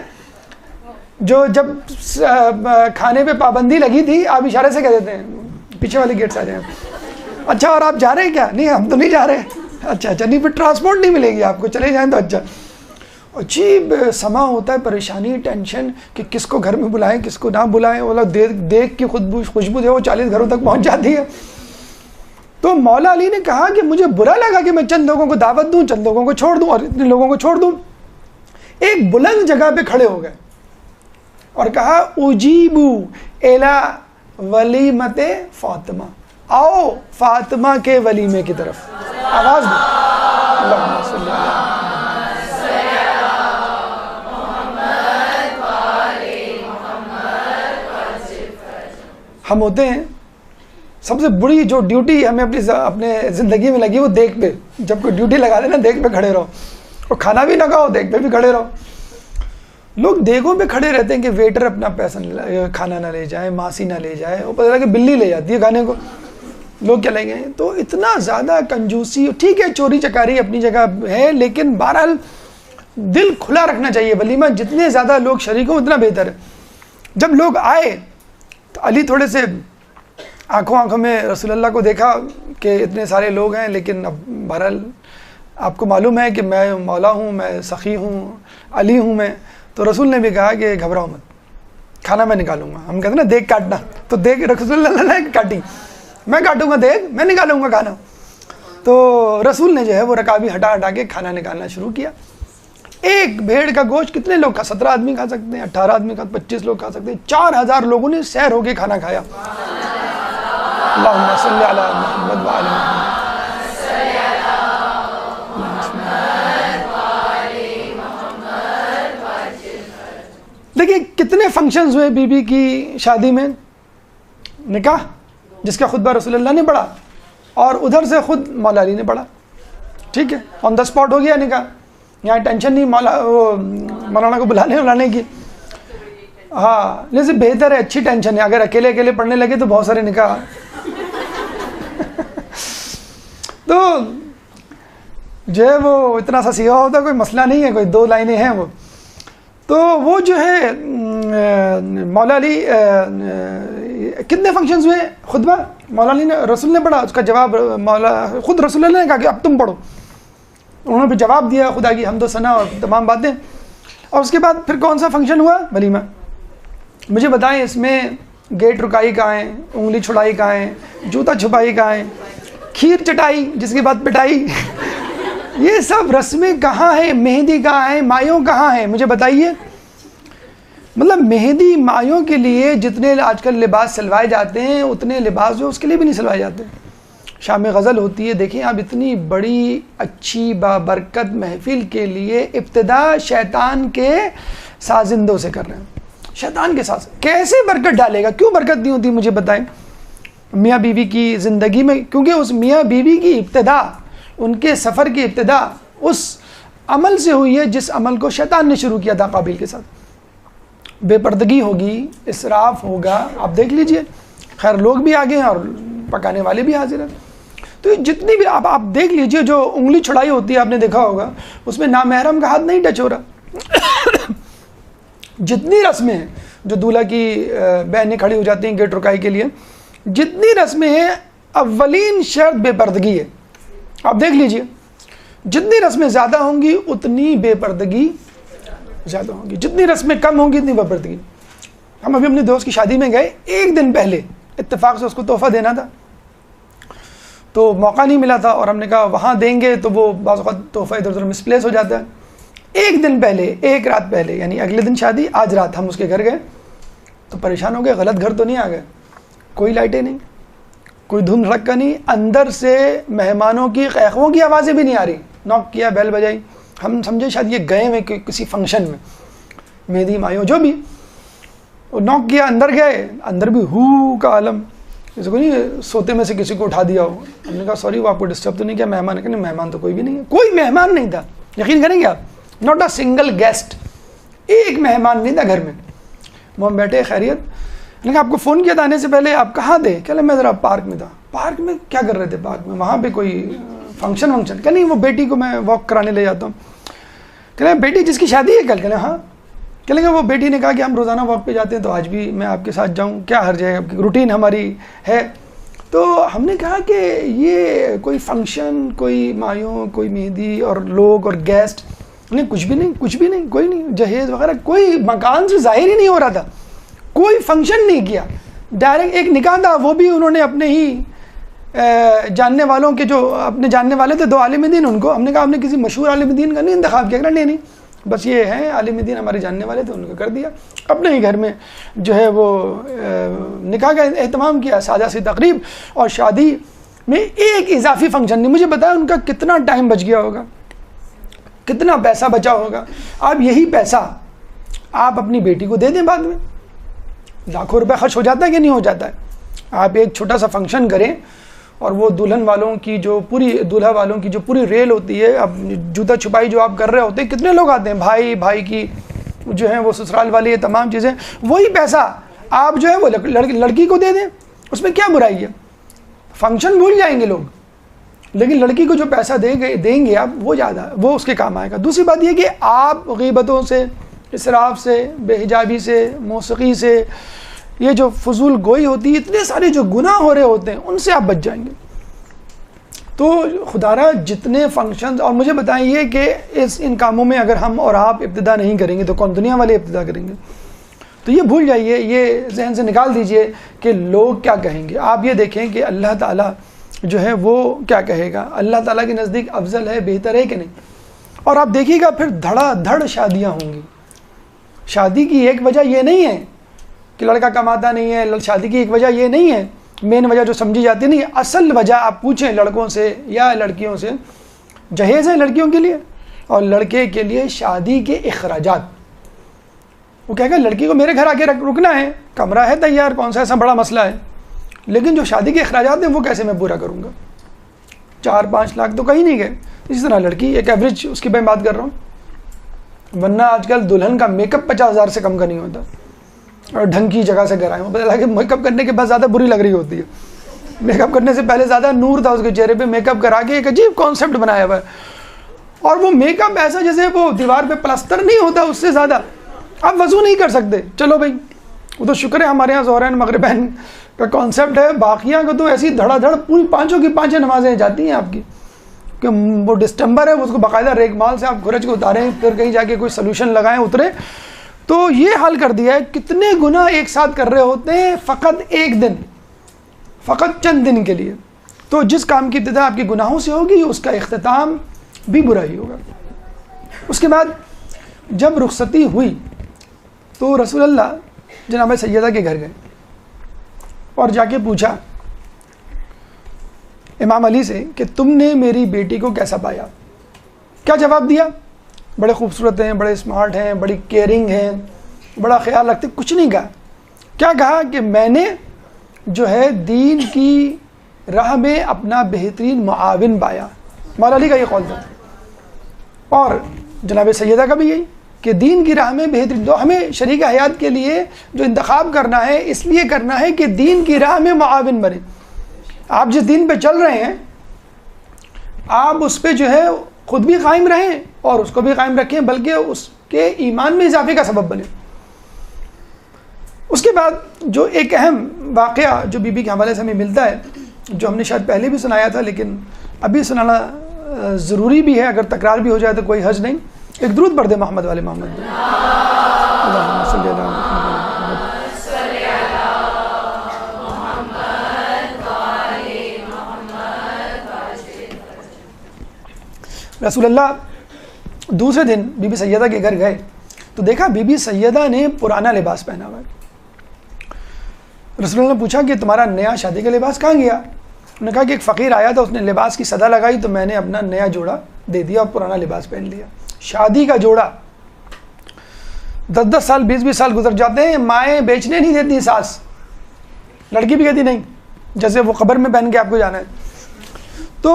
جو جب کھانے پہ پابندی لگی تھی آپ اشارے سے کہہ دیتے ہیں پیچھے والے گیٹ سے آ جائیں. اچھا اور آپ جا رہے ہیں کیا؟ نہیں ہم تو نہیں جا رہے. اچھا نہیں, پھر ٹرانسپورٹ نہیں ملے گی آپ کو, چلے جائیں تو اچھا. عجیب سما ہوتا ہے, پریشانی, ٹینشن کہ کس کو گھر میں بلائیں کس کو نہ بلائیں. وہ لوگ دیکھ کی خوشبو جو ہے وہ 40 گھروں تک پہنچ جاتی ہے. تو مولا علی نے کہا کہ مجھے برا لگا کہ میں چند لوگوں کو دعوت دوں, چند لوگوں کو چھوڑ دوں, اور اتنے لوگوں کو چھوڑ دوں. ایک بلند جگہ پہ کھڑے ہو گئے اور کہا اجیبو الی ولیمت فاطمہ, آؤ فاطمہ کے ولیمے کی طرف. آواز دو, اللہم صلی اللہ. ہم ہوتے ہیں سب سے بڑی جو ڈیوٹی ہمیں اپنے زندگی میں لگی وہ دیکھ پہ, جب کوئی ڈیوٹی لگا دے نا دیکھ پہ کھڑے رہو, اور کھانا بھی نہ کھاؤ دیکھ پہ بھی کھڑے رہو. لوگ دیکھوں پہ کھڑے رہتے ہیں کہ ویٹر اپنا پیسہ کھانا نہ لے جائے, ماسی نہ لے جائے, وہ پتہ لگا کہ بلی لے جاتی ہے کھانے کو, لوگ کیا لیں گے. تو اتنا زیادہ کنجوسی, ٹھیک ہے چوری چکاری اپنی جگہ ہے, لیکن بہرحال دل کھلا رکھنا چاہیے. ولیمہ جتنے زیادہ لوگ شریک ہوں اتنا بہتر ہے. جب لوگ آئے تو علی تھوڑے سے آنکھوں میں رسول اللہ کو دیکھا کہ اتنے سارے لوگ ہیں, لیکن اب بہرحال آپ کو معلوم ہے کہ میں مولا ہوں, میں سخی ہوں, علی ہوں میں. تو رسول نے بھی کہا کہ گھبراؤ مت, کھانا میں نکالوں گا. ہم کہتے ہیں نا دیکھ کاٹنا, تو دیکھ رسول اللہ نے کاٹی, میں کاٹوں گا دیکھ, میں نکالوں گا کھانا. تو رسول نے جو ہے وہ رکابی ہٹا کے کھانا نکالنا شروع کیا. ایک بھیڑ کا گوشت کتنے لوگ کھا, 17 آدمی کھا سکتے ہیں, 18 آدمی کھا, 25 لوگ کھا سکتے ہیں. 4000 لوگوں نے سیر ہو کے کھانا کھایا. اللہم صلی علی محمد وعلی محمد. دیکھیں کتنے فنکشنز ہوئے بی بی کی شادی میں. نکاح جس کا خطبہ رسول اللہ نے پڑھا, اور ادھر سے خود مولا علی نے پڑھا. ٹھیک ہے, آن دا اسپاٹ ہو گیا نکاح. یہاں ٹینشن نہیں مولانا کو بلانے کی. ہاں جیسے بہتر ہے, اچھی ٹینشن ہے. اگر اکیلے پڑھنے لگے تو بہت سارے نکاح. تو جو ہے وہ اتنا سا سیاہ ہوتا ہے, کوئی مسئلہ نہیں ہے, کوئی 2 لائنیں ہیں وہ. تو وہ جو ہے مولا علی کتنے فنکشنز ہوئے, خطبہ مولا علی نے رسول نے پڑھا, اس کا جواب خود رسول اللہ نے کہا کہ اب تم پڑھو. انہوں نے بھی جواب دیا, خدا کی حمد و ثنا اور تمام باتیں. اور اس کے بعد پھر کون سا فنکشن ہوا, ولیمہ. مجھے بتائیں اس میں گیٹ رکائی کہاں ہے, انگلی چھڑائی کہاں ہے, جوتا چھپائی کہاں ہے, کھیر چٹائی جس کے بعد پٹائی, یہ سب رسمیں کہاں ہیں, مہندی کہاں ہے, مایوں کہاں ہیں, مجھے بتائیے. مطلب مہندی مایوں کے لیے جتنے آج کل لباس سلوائے جاتے ہیں اتنے لباس جو اس کے لیے بھی نہیں سلوائے جاتے. شام غزل ہوتی ہے, دیکھیں آپ اتنی بڑی اچھی بابرکت محفل کے لیے ابتدا شیطان کے سازندوں سے کر رہے ہیں. شیطان کے ساتھ کیسے برکت ڈالے گا؟ کیوں برکت نہیں ہوتی مجھے بتائیں. میاں بیوی کی زندگی میں, کیونکہ اس میاں بیوی کی ابتدا, ان کے سفر کی ابتدا اس عمل سے ہوئی ہے جس عمل کو شیطان نے شروع کیا تھا قابیل کے ساتھ. بے پردگی ہوگی, اسراف ہوگا, آپ دیکھ لیجئے. خیر لوگ بھی آگے ہیں اور پکانے والے بھی حاضر ہیں. تو جتنی بھی آپ دیکھ لیجئے, جو انگلی چھڑائی ہوتی ہے آپ نے دیکھا ہوگا, اس میں نامحرم کا ہاتھ نہیں ٹچ ہو رہا. جتنی رسمیں ہیں, جو دولہا کی بہنیں کھڑی ہو جاتی ہیں گیٹ رکائی کے لیے, جتنی رسمیں ہیں اولین شرط بے پردگی ہے. آپ دیکھ لیجئے, جتنی رسمیں زیادہ ہوں گی اتنی بے پردگی زیادہ ہوں گی, جتنی رسمیں کم ہوں گی اتنی بے پردگی. ہم ابھی اپنے دوست کی شادی میں گئے, ایک دن پہلے اتفاق سے اس کو تحفہ دینا تھا تو موقع نہیں ملا تھا, اور ہم نے کہا وہاں دیں گے تو وہ بعض اوقات تحفہ ادھر ادھر مسپلیس ہو جاتا ہے. ایک دن پہلے, ایک رات پہلے, یعنی اگلے دن شادی, آج رات ہم اس کے گھر گئے تو پریشان ہو گئے. غلط گھر تو نہیں آ گئے, کوئی لائٹیں نہیں, کوئی دھوم دھڑکا نہیں, اندر سے مہمانوں کی قہقہوں کی آوازیں بھی نہیں آ رہی. نوک کیا, بیل بجائی, ہم سمجھے شاید یہ گئے ہوئے کسی فنکشن میں, مہندی مایوں جو بھی. نوک کیا, اندر گئے, اندر بھی ہو کا عالم, کسی کو نہیں سوتے میں سے کسی کو اٹھا دیا ہو. ہم نے کہا سوری وہ آپ کو ڈسٹرب تو نہیں کیا, مہمان ہے کہ نہیں, مہمان تو کوئی بھی نہیں ہے, کوئی مہمان نہیں تھا. یقین کریں گے آپ, ناٹ اے سنگل گیسٹ, ایک مہمان نہیں تھا گھر میں. وہ ہم بیٹھے, خیریت, لیکن آپ کو فون کیا تھا آنے سے پہلے, آپ کہاں تھے؟ کہ میں ذرا پارک میں تھا. پارک میں کیا کر رہے تھے؟ پارک میں وہاں پہ کوئی فنکشن کہ نہیں, وہ بیٹی کو میں واک کرانے لے جاتا ہوں. کہ لیں بیٹی جس کی شادی ہے کل, کہ لیں ہاں. کہ لیں وہ بیٹی نے کہا کہ ہم روزانہ واک پہ جاتے ہیں تو آج بھی میں آپ کے ساتھ جاؤں, کیا حرج ہے, روٹین ہماری ہے. تو ہم نے کہا کہ یہ کوئی فنکشن, کوئی مایوں, کوئی مہندی اور لوگ اور گیسٹ نہیں, کچھ بھی نہیں, کچھ بھی نہیں, کوئی نہیں, جہیز وغیرہ کوئی مکان سے ظاہر ہی نہیں ہو رہا تھا, کوئی فنکشن نہیں کیا. ڈائریکٹ ایک نکاح تھا, وہ بھی انہوں نے اپنے ہی جاننے والوں کے, جو اپنے جاننے والے تھے, 2 عالم دین. ان کو ہم نے کہا ہم نے کسی مشہور عالم دین کا نہیں انتخاب کیا, نہیں نہیں, بس یہ ہے عالم دین ہمارے جاننے والے تھے, ان کو کر دیا. اپنے ہی گھر میں جو ہے وہ نکاح کا اہتمام کیا, سادہ سی تقریب, اور شادی میں ایک اضافی فنکشن نہیں. مجھے بتایا ان کا کتنا ٹائم بچ گیا ہوگا, کتنا پیسہ بچا ہوگا. آپ یہی پیسہ آپ اپنی بیٹی کو دے دیں, بعد میں لاکھوں روپے خرچ ہو جاتا ہے کہ نہیں ہو جاتا ہے. آپ ایک چھوٹا سا فنکشن کریں اور وہ دلہن والوں کی جو پوری, دولہا والوں کی جو پوری ریل ہوتی ہے, اب جوتا چھپائی جو آپ کر رہے ہوتے ہیں, کتنے لوگ آتے ہیں, بھائی بھائی کی جو ہیں وہ سسرال والی, یہ تمام چیزیں, وہی پیسہ آپ جو ہے وہ لڑکی کو دے دیں. اس میں کیا برائی ہے؟ فنکشن بھول جائیں گے لوگ, لیکن لڑکی کو جو پیسہ دیں گے آپ, وہ زیادہ وہ اس کے کام آئے گا. دوسری بات یہ کہ آپ غیبتوں سے, اسراف سے, بے حجابی سے, موسیقی سے, یہ جو فضول گوئی ہوتی ہے, اتنے سارے جو گناہ ہو رہے ہوتے ہیں, ان سے آپ بچ جائیں گے. تو خدا را جتنے فنکشنز, اور مجھے بتائیں یہ کہ ان کاموں میں اگر ہم اور آپ ابتدا نہیں کریں گے تو کون, دنیا والے ابتدا کریں گے. تو یہ بھول جائیے, یہ ذہن سے نکال دیجئے کہ لوگ کیا کہیں گے. آپ یہ دیکھیں کہ اللہ تعالیٰ جو ہے وہ کیا کہے گا. اللہ تعالیٰ کے نزدیک افضل ہے, بہتر ہے کہ نہیں. اور آپ دیکھیے گا پھر دھڑا دھڑ شادیاں ہوں گی. شادی کی ایک وجہ یہ نہیں ہے کہ لڑکا کماتا نہیں ہے, شادی کی ایک وجہ یہ نہیں ہے, مین وجہ جو سمجھی جاتی نہیں. اصل وجہ آپ پوچھیں لڑکوں سے یا لڑکیوں سے, جہیز ہے لڑکیوں کے لیے, اور لڑکے کے لیے شادی کے اخراجات. وہ کہے گا لڑکی کو میرے گھر آ کے رکنا ہے, کمرہ ہے تیار, کون سا ایسا بڑا مسئلہ ہے, لیکن جو شادی کے اخراجات ہیں وہ کیسے میں پورا کروں گا. 4-5 لاکھ تو کہیں نہیں گئے. اسی طرح لڑکی, ایک ایوریج اس کی میں بات کر رہا ہوں, ورنہ آج کل دلہن کا میک اپ 50,000 سے کم کا نہیں ہوتا, اور ڈھنگ کی جگہ سے کرائے ہوں. پتہ لگا کہ میک اپ کرنے کے بعد زیادہ بری لگ رہی ہوتی ہے. میک اپ کرنے سے پہلے زیادہ نور تھا اس کے چہرے پہ, میک اپ کرا کے ایک عجیب کانسیپٹ بنایا ہوا ہے. اور وہ میک اپ ایسا جیسے وہ دیوار پہ پلسٹر نہیں ہوتا, اس سے زیادہ آپ وضو نہیں کر سکتے. چلو بھائی وہ تو شکر ہے ہمارے یہاں ظہرین مغربین کا کانسیپٹ ہے, باقیاں کا تو ایسی دھڑا دھڑ پوری 5 کی 5 نمازیں جاتی ہیں آپ کی, کہ وہ ڈسٹمبر ہے, اس کو باقاعدہ ریک مال سے آپ کھرچ کے اتاریں, پھر کہیں جا کے کوئی سلوشن لگائیں, اترے. تو یہ حل کر دیا ہے. کتنے گناہ ایک ساتھ کر رہے ہوتے ہیں فقط ایک دن, فقط چند دن کے لیے. تو جس کام کی ابتدا آپ کے گناہوں سے ہوگی, اس کا اختتام بھی برا ہی ہوگا. اس کے بعد جب رخصتی ہوئی تو رسول اللہ جناب سیدہ کے گھر گئے اور جا کے پوچھا امام علی سے کہ تم نے میری بیٹی کو کیسا پایا؟ کیا جواب دیا؟ بڑے خوبصورت ہیں، بڑے اسمارٹ ہیں، بڑی کیئرنگ ہیں، بڑا خیال رکھتے. کچھ نہیں کہا. کیا کہا کہ میں نے جو ہے دین کی راہ میں اپنا بہترین معاون پایا. مولا علی کا یہ قول تھا اور جناب سیدہ کا بھی یہی کہ دین کی راہ میں بہترین. تو ہمیں شریک حیات کے لیے جو انتخاب کرنا ہے اس لیے کرنا ہے کہ دین کی راہ میں معاون بنے. آپ جس دین پہ چل رہے ہیں آپ اس پہ جو ہے خود بھی قائم رہیں اور اس کو بھی قائم رکھیں، بلکہ اس کے ایمان میں اضافے کا سبب بنے. اس کے بعد جو ایک اہم واقعہ جو بی بی کے حوالے سے ہمیں ملتا ہے، جو ہم نے شاید پہلے بھی سنایا تھا لیکن ابھی سنانا ضروری بھی ہے، اگر تکرار بھی ہو جائے تو کوئی حرج نہیں. ایک درود پڑھ دے محمد والے محمد. اللہم صلی علی محمد. رسول اللہ دوسرے دن بی بی سیدہ کے گھر گئے تو دیکھا بی بی سیدہ نے پرانا لباس پہنا ہوا ہے. رسول اللہ نے پوچھا کہ تمہارا نیا شادی کا لباس کہاں گیا؟ انہوں نے کہا کہ ایک فقیر آیا تھا، اس نے لباس کی صدا لگائی تو میں نے اپنا نیا جوڑا دے دیا اور پرانا لباس پہن لیا. شادی کا جوڑا 10 سال 20 سال گزر جاتے ہیں، مائیں بیچنے نہیں دیتی، ساس لڑکی بھی کہتی نہیں، جیسے وہ قبر میں پہن کے آپ کو جانا ہے. تو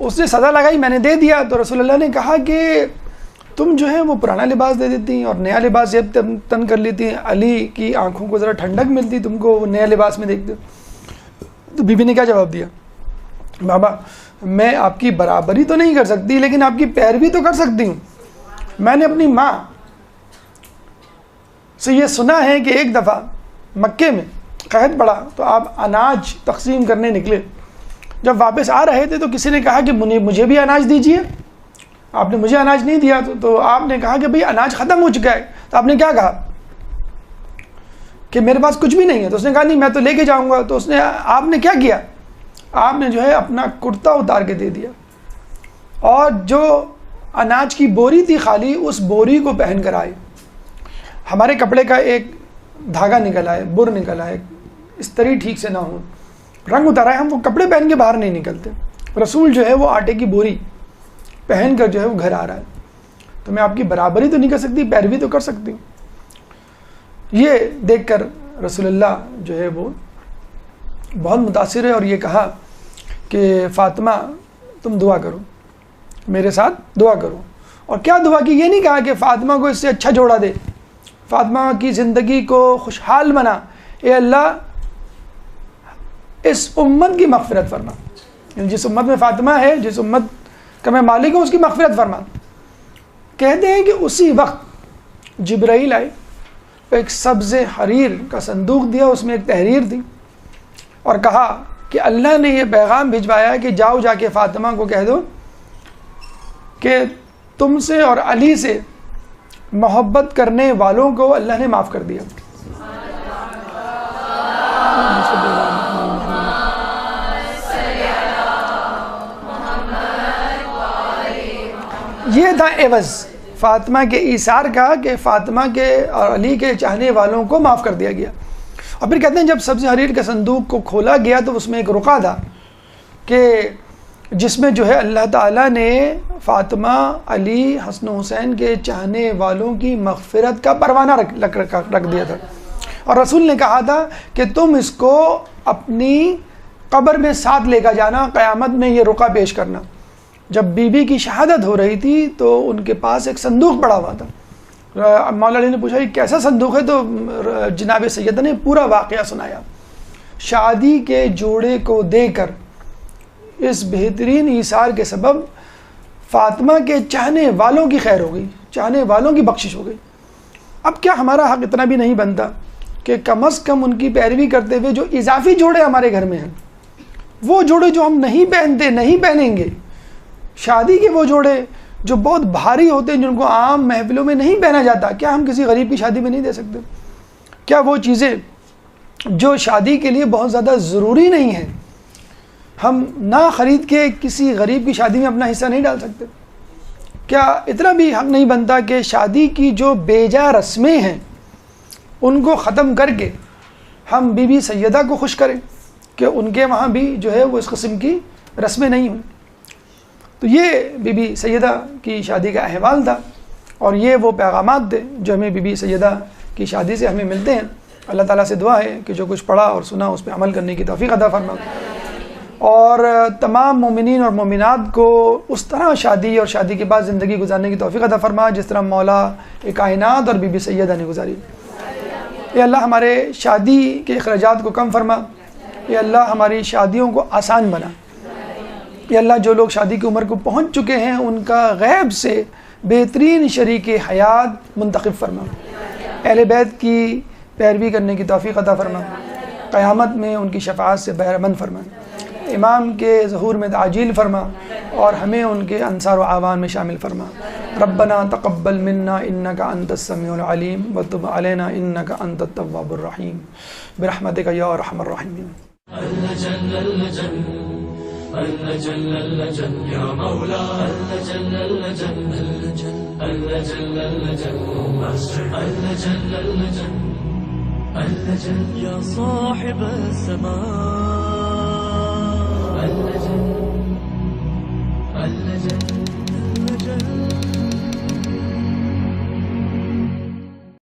اس نے صدا لگائی، میں نے دے دیا. تو رسول اللہ نے کہا کہ تم جو ہے وہ پرانا لباس دے دیتی اور نیا لباس جیب تن کر لیتی ہیں، علی کی آنکھوں کو ذرا ٹھنڈک ملتی تم کو وہ نیا لباس میں دیکھتے. تو بی بی نے کیا جواب دیا؟ بابا میں آپ کی برابری تو نہیں کر سکتی لیکن آپ کی پیروی تو کر سکتی ہوں. میں نے اپنی ماں سے یہ سنا ہے کہ ایک دفعہ مکے میں قحط پڑا تو آپ اناج تقسیم کرنے نکلے. جب واپس آ رہے تھے تو کسی نے کہا کہ مجھے بھی اناج دیجیے. آپ نے مجھے اناج نہیں دیا تو آپ نے کہا کہ بھئی اناج ختم ہو چکا ہے. تو آپ نے کیا کہا کہ میرے پاس کچھ بھی نہیں ہے. تو اس نے کہا نہیں میں تو لے کے جاؤں گا. تو آپ نے کیا کیا؟ آپ نے جو ہے اپنا کرتا اتار کے دے دیا اور جو اناج کی بوری تھی خالی اس بوری کو پہن کر آئے. ہمارے کپڑے کا ایک دھاگا نکل آئے، بر نکل آئے، استری ٹھیک سے نہ ہو، رنگ اتارا ہے، ہم وہ کپڑے پہن کے باہر نہیں نکلتے. رسول جو ہے وہ آٹے کی بوری پہن کر جو ہے وہ گھر آ رہا ہے. تو میں آپ کی برابری تو نہیں کر سکتی، پیروی تو کر سکتی ہوں. یہ دیکھ کر رسول اللہ جو ہے وہ بہت متاثر ہے اور یہ کہا کہ فاطمہ تم دعا کرو، میرے ساتھ دعا کرو. اور کیا دعا کی؟ یہ نہیں کہا کہ فاطمہ کو اس سے اچھا جوڑا دے، فاطمہ کی زندگی کو خوشحال بنا، اے اللہ اس امت کی مغفرت فرما. جس امت میں فاطمہ ہے، جس امت کا میں مالک ہوں، اس کی مغفرت فرما. کہتے ہیں کہ اسی وقت جبرائیل آئے، ایک سبز حریر کا صندوق دیا، اس میں ایک تحریر تھی اور کہا کہ اللہ نے یہ پیغام بھجوایا کہ جاؤ جا کے فاطمہ کو کہہ دو کہ تم سے اور علی سے محبت کرنے والوں کو اللہ نے معاف کر دیا. یہ تھا عوض فاطمہ کے ایثار کا کہ فاطمہ کے اور علی کے چاہنے والوں کو معاف کر دیا گیا. اور پھر کہتے ہیں جب سبز حریر کے صندوق کو کھولا گیا تو اس میں ایک رقعہ تھا کہ جس میں جو ہے اللہ تعالیٰ نے فاطمہ، علی، حسن و حسین کے چاہنے والوں کی مغفرت کا پروانہ رکھ دیا تھا. اور رسول نے کہا تھا کہ تم اس کو اپنی قبر میں ساتھ لے کر جانا، قیامت میں یہ رقعہ پیش کرنا. جب بی بی کی شہادت ہو رہی تھی تو ان کے پاس ایک صندوق پڑا ہوا تھا. مولا علی نے پوچھا یہ کیسا صندوق ہے؟ تو جناب سیدہ نے پورا واقعہ سنایا. شادی کے جوڑے کو دے کر اس بہترین ایثار کے سبب فاطمہ کے چاہنے والوں کی خیر ہو گئی، چاہنے والوں کی بخشش ہو گئی. اب کیا ہمارا حق اتنا بھی نہیں بنتا کہ کم از کم ان کی پیروی کرتے ہوئے جو اضافی جوڑے ہمارے گھر میں ہیں، وہ جوڑے جو ہم نہیں پہنتے، نہیں پہنیں گے، شادی کے وہ جوڑے جو بہت بھاری ہوتے ہیں جن کو عام محفلوں میں نہیں پہنا جاتا، کیا ہم کسی غریب کی شادی میں نہیں دے سکتے؟ کیا وہ چیزیں جو شادی کے لیے بہت زیادہ ضروری نہیں ہیں ہم نہ خرید کے کسی غریب کی شادی میں اپنا حصہ نہیں ڈال سکتے؟ کیا اتنا بھی حق نہیں بنتا کہ شادی کی جو بیجا رسمیں ہیں ان کو ختم کر کے ہم بی بی سیدہ کو خوش کریں کہ ان کے وہاں بھی جو ہے وہ اس قسم کی رسمیں نہیں ہوں. تو یہ بی بی سیدہ کی شادی کا احوال تھا، اور یہ وہ پیغامات تھے جو ہمیں بی بی سیدہ کی شادی سے ہمیں ملتے ہیں. اللہ تعالیٰ سے دعا ہے کہ جو کچھ پڑھا اور سنا اس پہ عمل کرنے کی توفیق عطا فرما، اور تمام مومنین اور مومنات کو اس طرح شادی اور شادی کے بعد زندگی گزارنے کی توفیق عطا فرما جس طرح مولا کائنات اور بی بی سیدہ نے گزاری. اے اللہ ہمارے شادی کے اخراجات کو کم فرما، اے اللہ ہماری شادیوں کو آسان بنا، اے اللہ جو لوگ شادی کی عمر کو پہنچ چکے ہیں ان کا غیب سے بہترین شریک حیات منتخب فرما، اہل بیت کی پیروی کرنے کی توفیق عطا فرما، قیامت میں ان کی شفاعت سے بہرمند فرما، امام کے ظہور میں تعجیل فرما، اور ہمیں ان کے انصار و اعوان میں شامل فرما. ربنا تقبل منا انك انت السميع العليم وتب علينا انك انت التواب الرحيم برحمتك يا ارحم الراحمين. اللجن اللجن اللجن اللجن يا مولا اللجن اللجن اللجن اللجن اللجن اللجن اللجن اللجن يا صاحب السماء اللجن اللجن